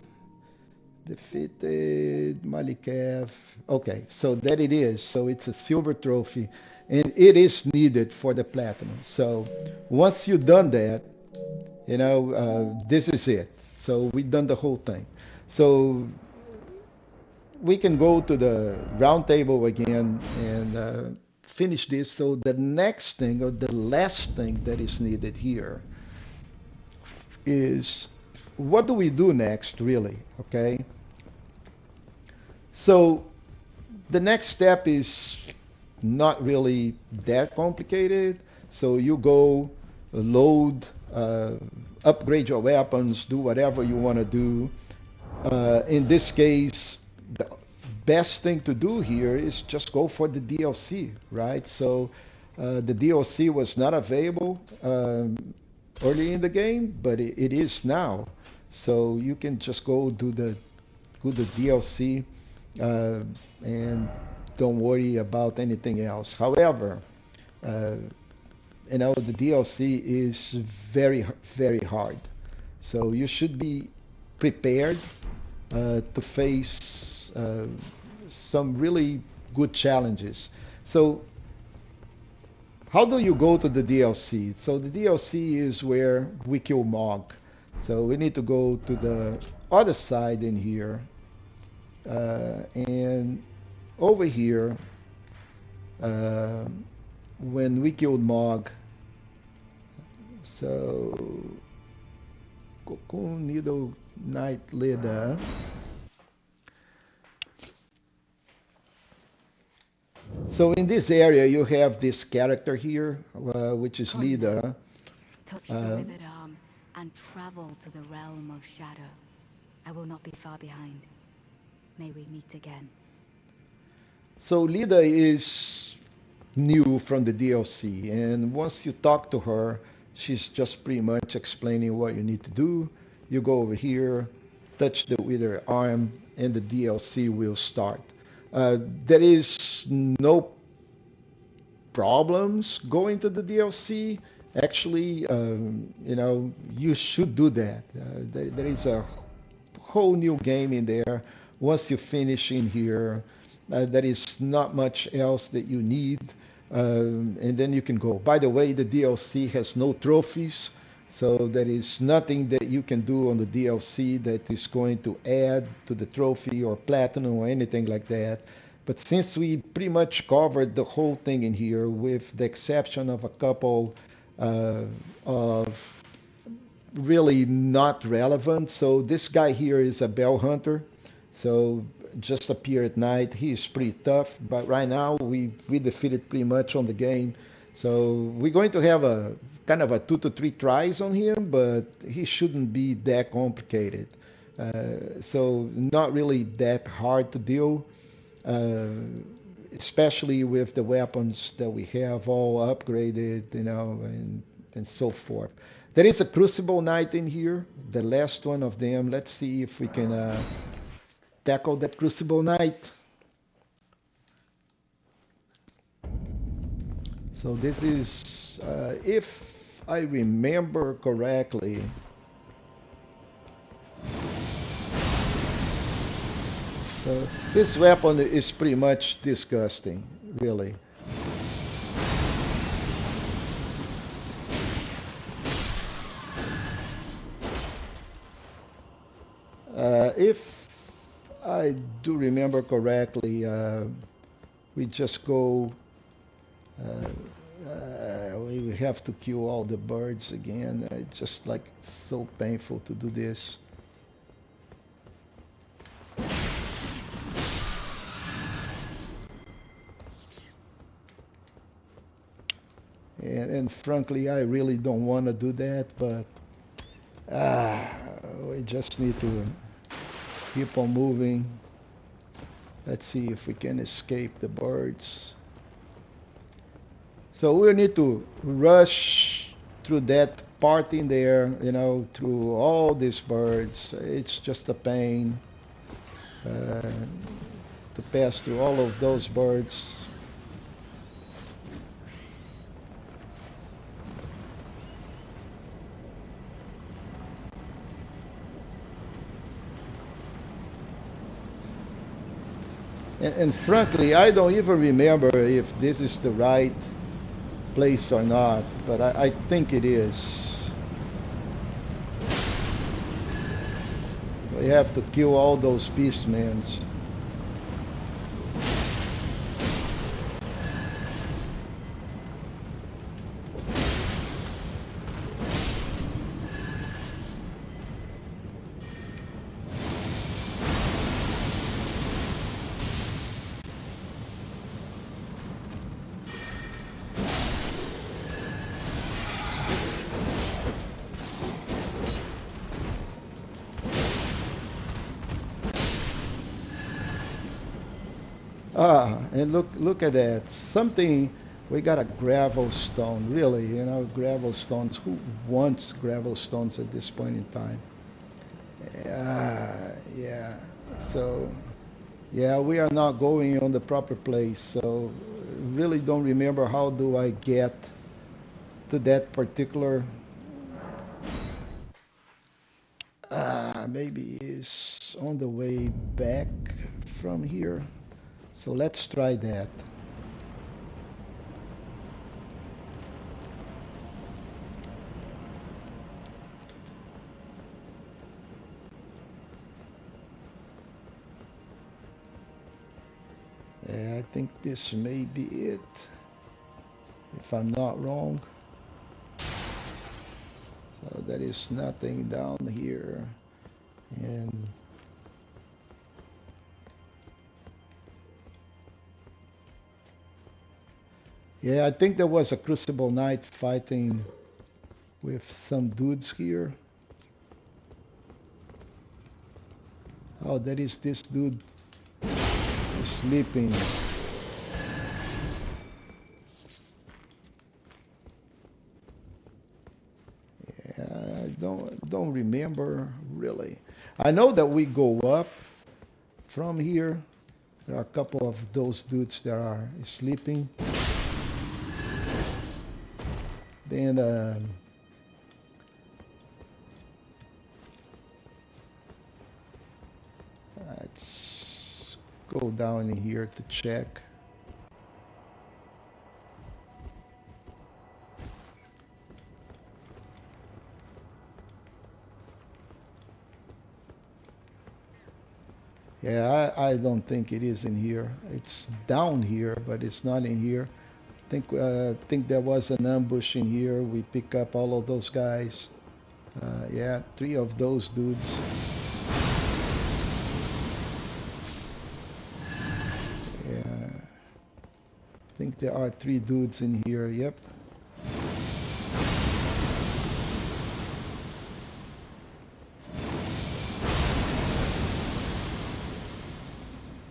Defeated Malikev. Okay, so there it is. So it's a silver trophy, and it is needed for the platinum. So once you've done that, this is it. So we've done the whole thing. So we can go to the round table again and finish this. So the next thing, or the last thing that is needed here is what do we do next, really? Okay. So the next step is not really that complicated. So you go load, upgrade your weapons, do whatever you want to do. In this case, the best thing to do here is just go for the DLC, right? So the DLC was not available early in the game, but it is now. So you can just go do the DLC uh, and don't worry about anything else. However, uh, the DLC is very, very hard. So you should be prepared to face some really good challenges. So how do you go to the DLC? So the DLC is where we kill Mog. So we need to go to the other side in here. And over here, uh, when we killed Mog, so Cocoon Needle Knight Leader. So in this area, you have this character here, which is Come then, Lida. touch the Uh, withered arm and travel to the realm of shadow. I will not be far behind. May we meet again. so Lida is new from the DLC, and once you talk to her, she's just pretty much explaining what you need to do. You go over here, touch the wither arm, and the DLC will start. There is no problems going to the DLC. Actually, you should do that. There is a whole new game in there. Once you finish in here, there is not much else that you need, and then you can go. By the way, the DLC has no trophies, so there is nothing that you can do on the DLC that is going to add to the trophy or platinum or anything like that. But since we pretty much covered the whole thing in here, with the exception of a couple of really not relevant. So this guy here is a bell hunter. So just appear at night. He is pretty tough, but right now we defeated pretty much on the game. So we're going to have a kind of a 2 to 3 tries on him, but he shouldn't be that complicated. So not really that hard to deal, uh, especially with the weapons that we have all upgraded, and so forth. There is a Crucible Knight in here, the last one of them. Let's see if we can tackle that Crucible Knight. So this is, if I remember correctly, so this weapon is pretty much disgusting, really. If I do remember correctly, we just go, we have to kill all the birds again. It's just like so painful to do this. And frankly, I really don't want to do that, but we just need to keep on moving. Let's see if we can escape the birds. So we need to rush through that part in there, you know, through all these birds. It's just a pain to pass through all of those birds. And frankly, I don't even remember if this is the right place or not, but I think it is. We have to kill all those beastmen. And look at that. Something, we got a gravel stone, really, you know, gravel stones. Who wants gravel stones at this point in time? Yeah. So, yeah, we are not going on the proper place. So, really don't remember how do I get to that particular. Maybe it's on the way back from here. So let's try that. Yeah, I think this may be it, if I'm not wrong. So there is nothing down here. And yeah, I think there was a Crucible Knight fighting with some dudes here. Oh, there is this dude sleeping. Yeah, I don't remember really. I know that we go up from here. There are a couple of those dudes that are sleeping. Then let's go down in here to check. Yeah, I don't think it is in here. It's down here, but it's not in here. Think there was an ambush in here. We pick up all of those guys. Yeah, 3 of those dudes. Yeah, I think there are 3 dudes in here. Yep.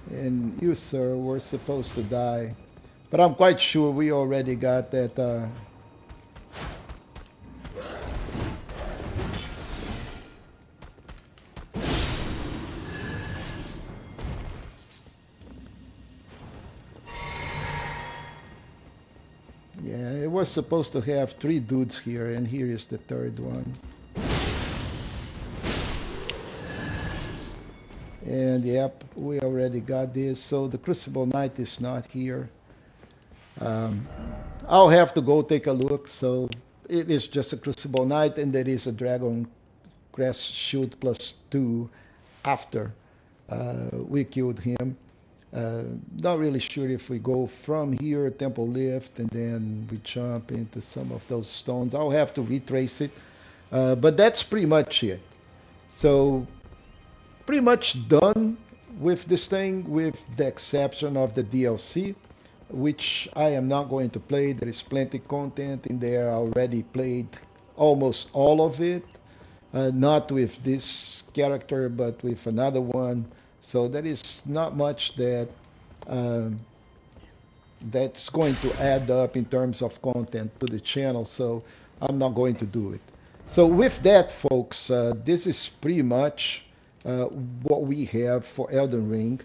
And you, sir, were supposed to die. But I'm quite sure we already got that was supposed to have three dudes here, and here is the third one. And yep, we already got this. So the Crucible Knight is not here. Um, I'll have to go take a look. So it is just a Crucible Knight, and there is a Dragon Crest Shield +2 after we killed him. Not really sure if we go from here, Temple Lift, and then we jump into some of those stones. I'll have to retrace it. But that's pretty much it. So pretty much done with this thing, with the exception of the DLC, which I am not going to play. There is plenty content in there. I already played almost all of it. Not with this character, but with another one. So there is not much that um, that's going to add up in terms of content to the channel. So I'm not going to do it. So with that, folks, this is pretty much uh, what we have for Elden Ring,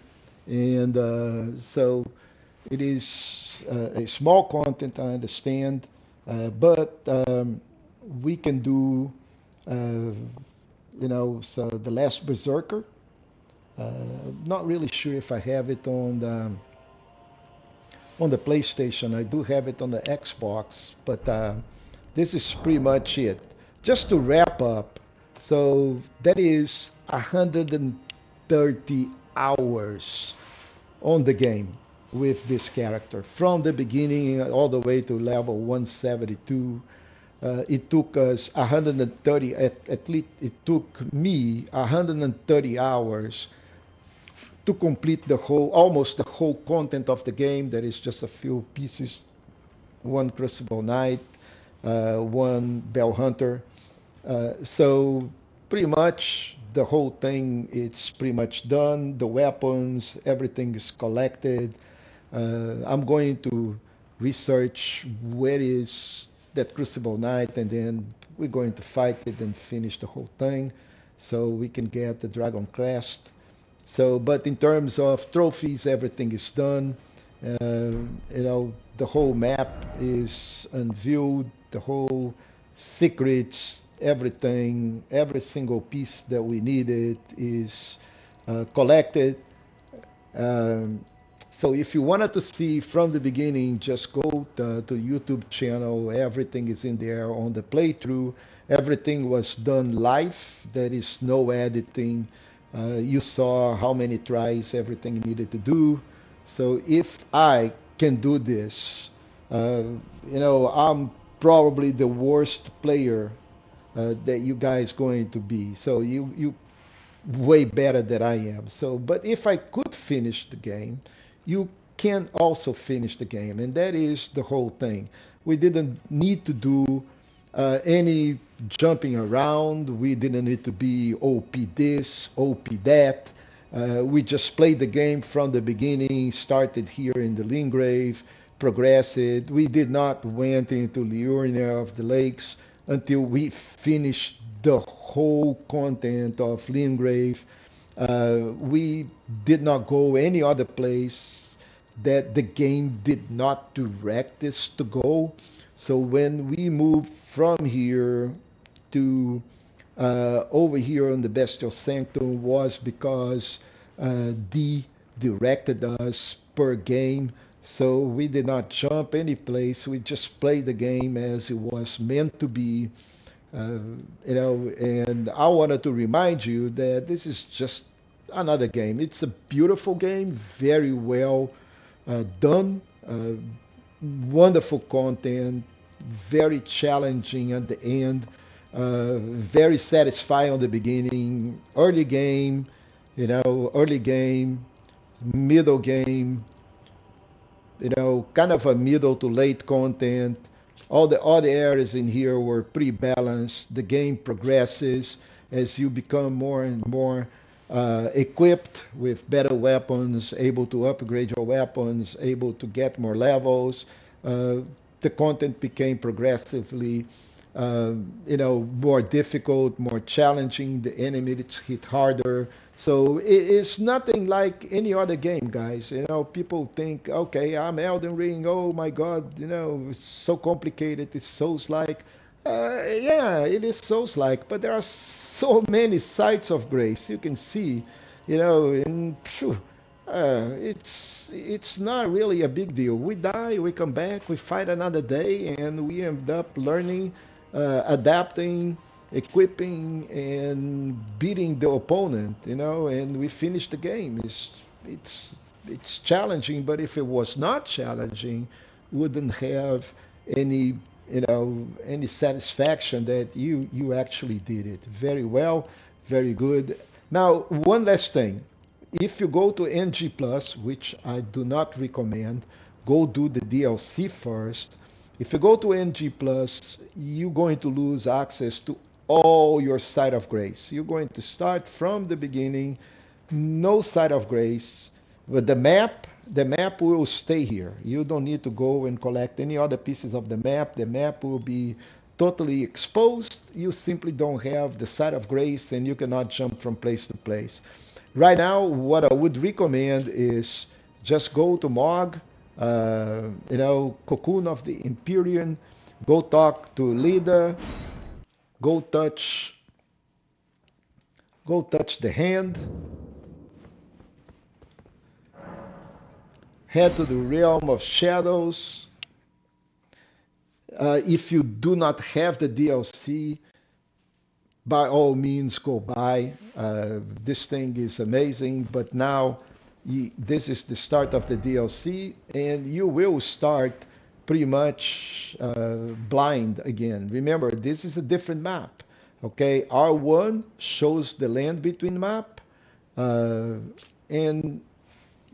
and so it is a small content, I understand, but we can do, so the Last Berserker. Not really sure if I have it on the PlayStation. I do have it on the Xbox, but this is pretty much it. Just to wrap up, so that is 130 hours on the game with this character from the beginning all the way to level 172. It took us 130, at least it took me 130 hours to complete the whole, almost the whole content of the game. There is just a few pieces, one Crucible Knight, one Bell Hunter. So pretty much the whole thing, it's pretty much done. The weapons, everything is collected. I'm going to research where is that Crucible Knight, and then we're going to fight it and finish the whole thing so we can get the Dragon Crest. So, but in terms of trophies, everything is done. The whole map is unveiled, the whole secrets, everything, every single piece that we needed is collected. Um, so if you wanted to see from the beginning, just go to YouTube channel. Everything is in there on the playthrough. Everything was done live. There is no editing. You saw how many tries everything needed to do. So if I can do this, I'm probably the worst player that you guys going to be. So you way better than I am. So, but if I could finish the game, you can also finish the game, and that is the whole thing. We didn't need to do any jumping around. We didn't need to be OP this, OP that. We just played the game from the beginning, started here in the Lingrave, progressed it. We did not went into Liurnia of the Lakes until we finished the whole content of Lingrave. We did not go any other place that the game did not direct us to go. So when we moved from here to over here on the Bestial Sanctum was because D directed us per game. So we did not jump any place. We just played the game as it was meant to be. Uh, and I wanted to remind you that this is just another game. It's a beautiful game, very well done, wonderful content, very challenging at the end, very satisfying on the beginning, early game, middle game, kind of a middle to late content. All the areas in here were pretty balanced. The game progresses as you become more and more equipped with better weapons, able to upgrade your weapons, able to get more levels. The content became progressively, more difficult, more challenging. The enemies hit harder. So it's nothing like any other game, guys. People think, okay, I'm Elden Ring. Oh my God, it's so complicated. It's Souls-like. Yeah, it is Souls-like, but there are so many sites of grace you can see, and phew, it's not really a big deal. We die, we come back, we fight another day, and we end up learning, adapting, equipping, and beating the opponent. And we finish the game. It's it's challenging, but if it was not challenging, wouldn't have any any satisfaction that you actually did it very well, very good. Now, one last thing. If you go to NG Plus, which I do not recommend, go do the DLC first. If you go to NG Plus, you're going to lose access to all your site of grace. You're going to start from the beginning, no site of grace. But the map will stay here. You don't need to go and collect any other pieces of the map. The map will be totally exposed. You simply don't have the site of grace and you cannot jump from place to place. Right now, what I would recommend is just go to Mog, Cocoon of the Empyrean, go talk to Lida, go touch, go touch the hand, head to the realm of shadows. If you do not have the DLC, by all means go buy. This thing is amazing, but now this is the start of the DLC, and you will start pretty much blind again. Remember, this is a different map. Okay, R1 shows the land between map, uh, and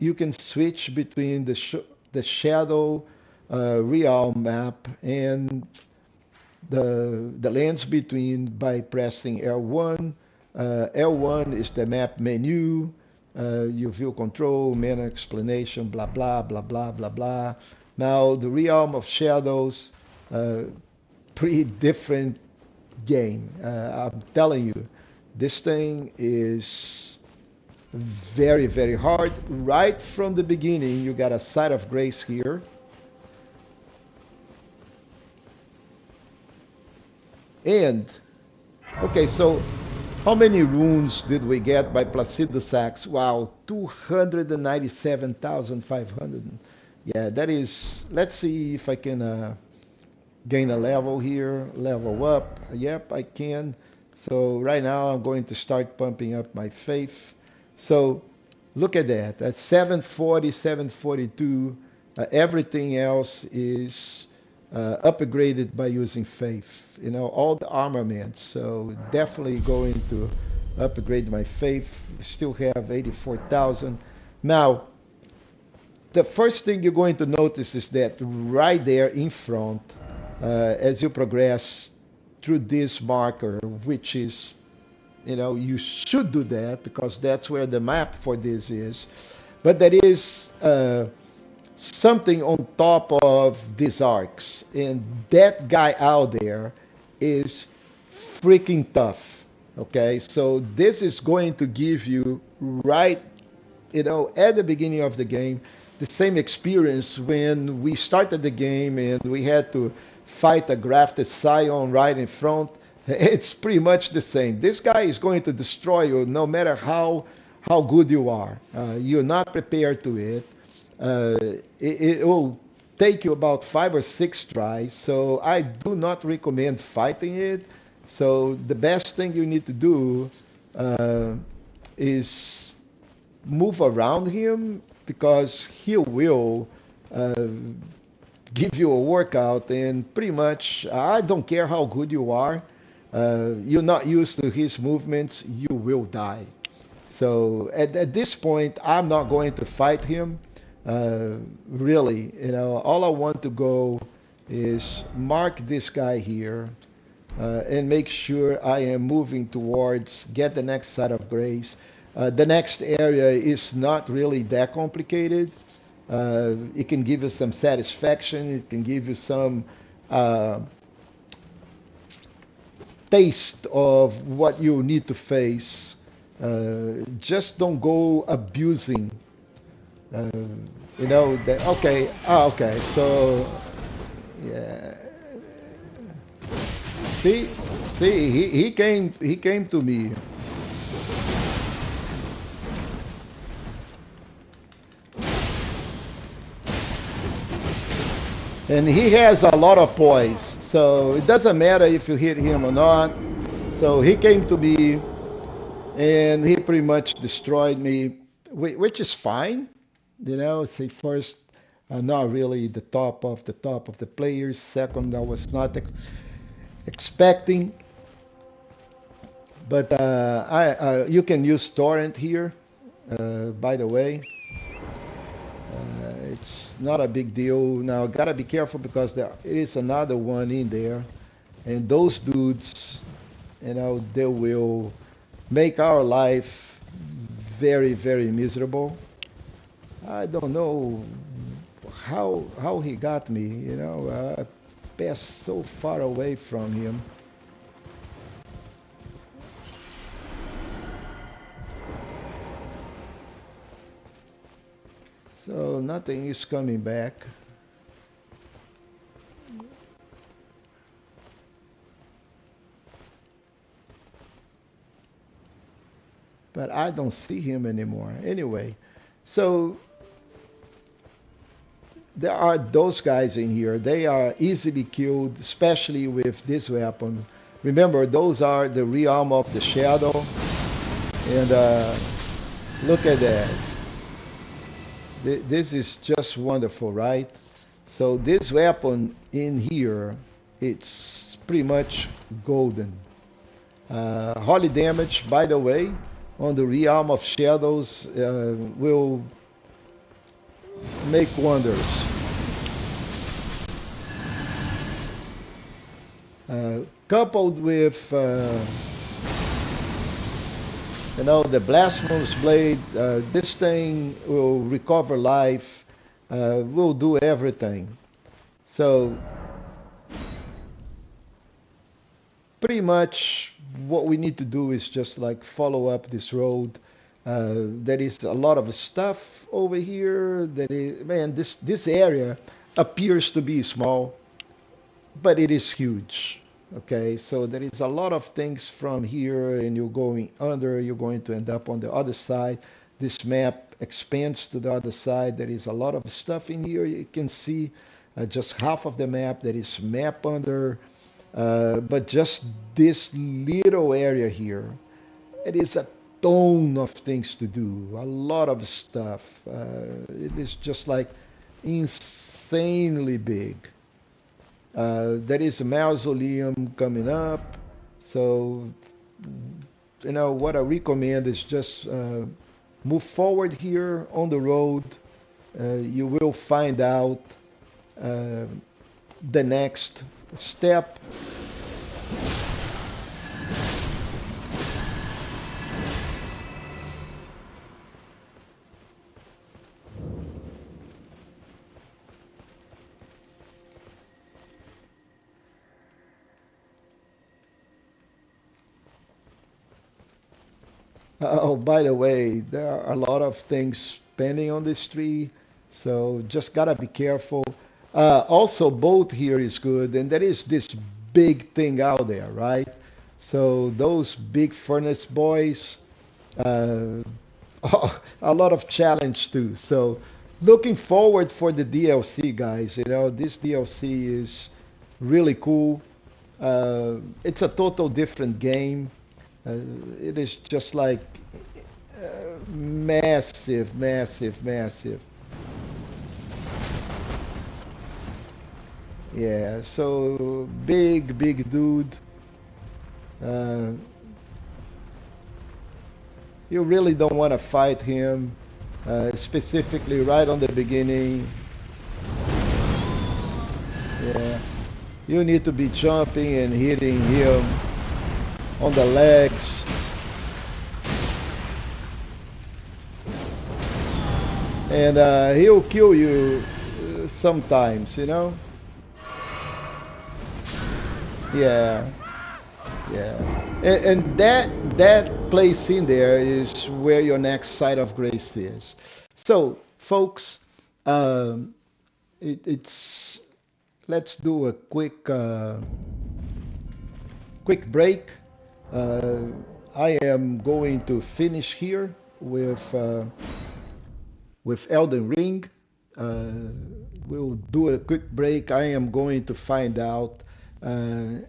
you can switch between the shadow realm map and the lands between by pressing L1. L1 is the map menu. You view control, menu explanation, blah, blah, blah, blah, blah, blah. Now, the Realm of Shadows, uh, pretty different game. I'm telling you, this thing is very, very hard. Right from the beginning, you got a side of grace here. And okay, so how many runes did we get by Placido Sachs? Wow, 297,500. Yeah, that is. Let's see if I can gain a level here, level up. Yep, I can. So right now I'm going to start pumping up my faith. So look at that. That's 740, 742. Everything else is upgraded by using faith. All the armaments. So definitely going to upgrade my faith. Still have 84,000. Now, the first thing you're going to notice is that right there in front, as you progress through this marker, which is, you should do that because that's where the map for this is. But there is something on top of these arcs, and that guy out there is freaking tough. Okay, so this is going to give you right at the beginning of the game, the same experience when we started the game and we had to fight a grafted scion right in front. It's pretty much the same. This guy is going to destroy you no matter how good you are. You're not prepared to it. It will take you about 5 or 6 tries. So I do not recommend fighting it. So the best thing you need to do uh, is move around him because he will uh, give you a workout and pretty much I don't care how good you are, you're not used to his movements, you will die. So at this point I'm not going to fight him. Really, all I want to go is mark this guy here, and make sure I am moving towards get the next set of grace. The next area is not really that complicated. It can give you some satisfaction. It can give you some uh, taste of what you need to face Just don't go abusing. Uh, you know that. Okay. Ah, okay. So yeah. See, see, he came to me. And he has a lot of poise, so it doesn't matter if you hit him or not. So he came to me, and he pretty much destroyed me, which is fine. You know, say first, not really the top of the players. Second, I was not expecting, but you can use torrent here. By the way, it's not a big deal. Now, gotta be careful because there is another one in there, and those dudes, they will make our life very, very miserable. I don't know how he got me. I passed so far away from him. So nothing is coming back. But I don't see him anymore. Anyway, so there are those guys in here. They are easily killed, especially with this weapon. Remember, those are the realm of the shadow. And look at that. This is just wonderful, right? So this weapon in here, it's pretty much golden. Holy damage, by the way, on the realm of shadows will make wonders. Coupled with the blasphemous blade, this thing will recover life, will do everything. So pretty much what we need to do is just like follow up this road. There is a lot of stuff over here. That is, man, this area appears to be small, but it is huge. Okay, so there is a lot of things from here, and you're going under, you're going to end up on the other side. This map expands to the other side. There is a lot of stuff in here. You can see just half of the map. There is map under, but just this little area here, it is a ton of things to do, a lot of stuff. It is just like insanely big. There is a mausoleum coming up. So, what I recommend is just move forward here on the road. You will find out the next step. Oh, by the way, there are a lot of things pending on this tree, so just gotta be careful. Also, boat here is good, and there is this big thing out there, right? So those big furnace boys, uh, a lot of challenge too. So looking forward for the DLC, guys. This DLC is really cool. It's a total different game. Uh, it is just like massive, massive, massive. Yeah, so big, big dude. Uh, you really don't want to fight him, specifically right on the beginning. Yeah, you need to be jumping and hitting him on the legs. And he'll kill you sometimes. Yeah. Yeah, and that place in there is where your next site of grace is. So, folks, um, it's let's do a quick break. Uh, I am going to finish here with Elden Ring. Uh, we'll do a quick break. I am going to find out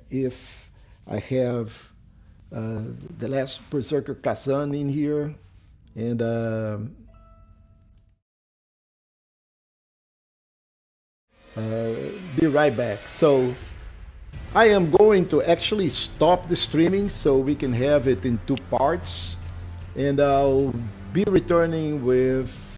if I have uh, the last Berserker Kazan in here, and uh, be right back. So I am going to actually stop the streaming so we can have it in two parts, and I'll be returning with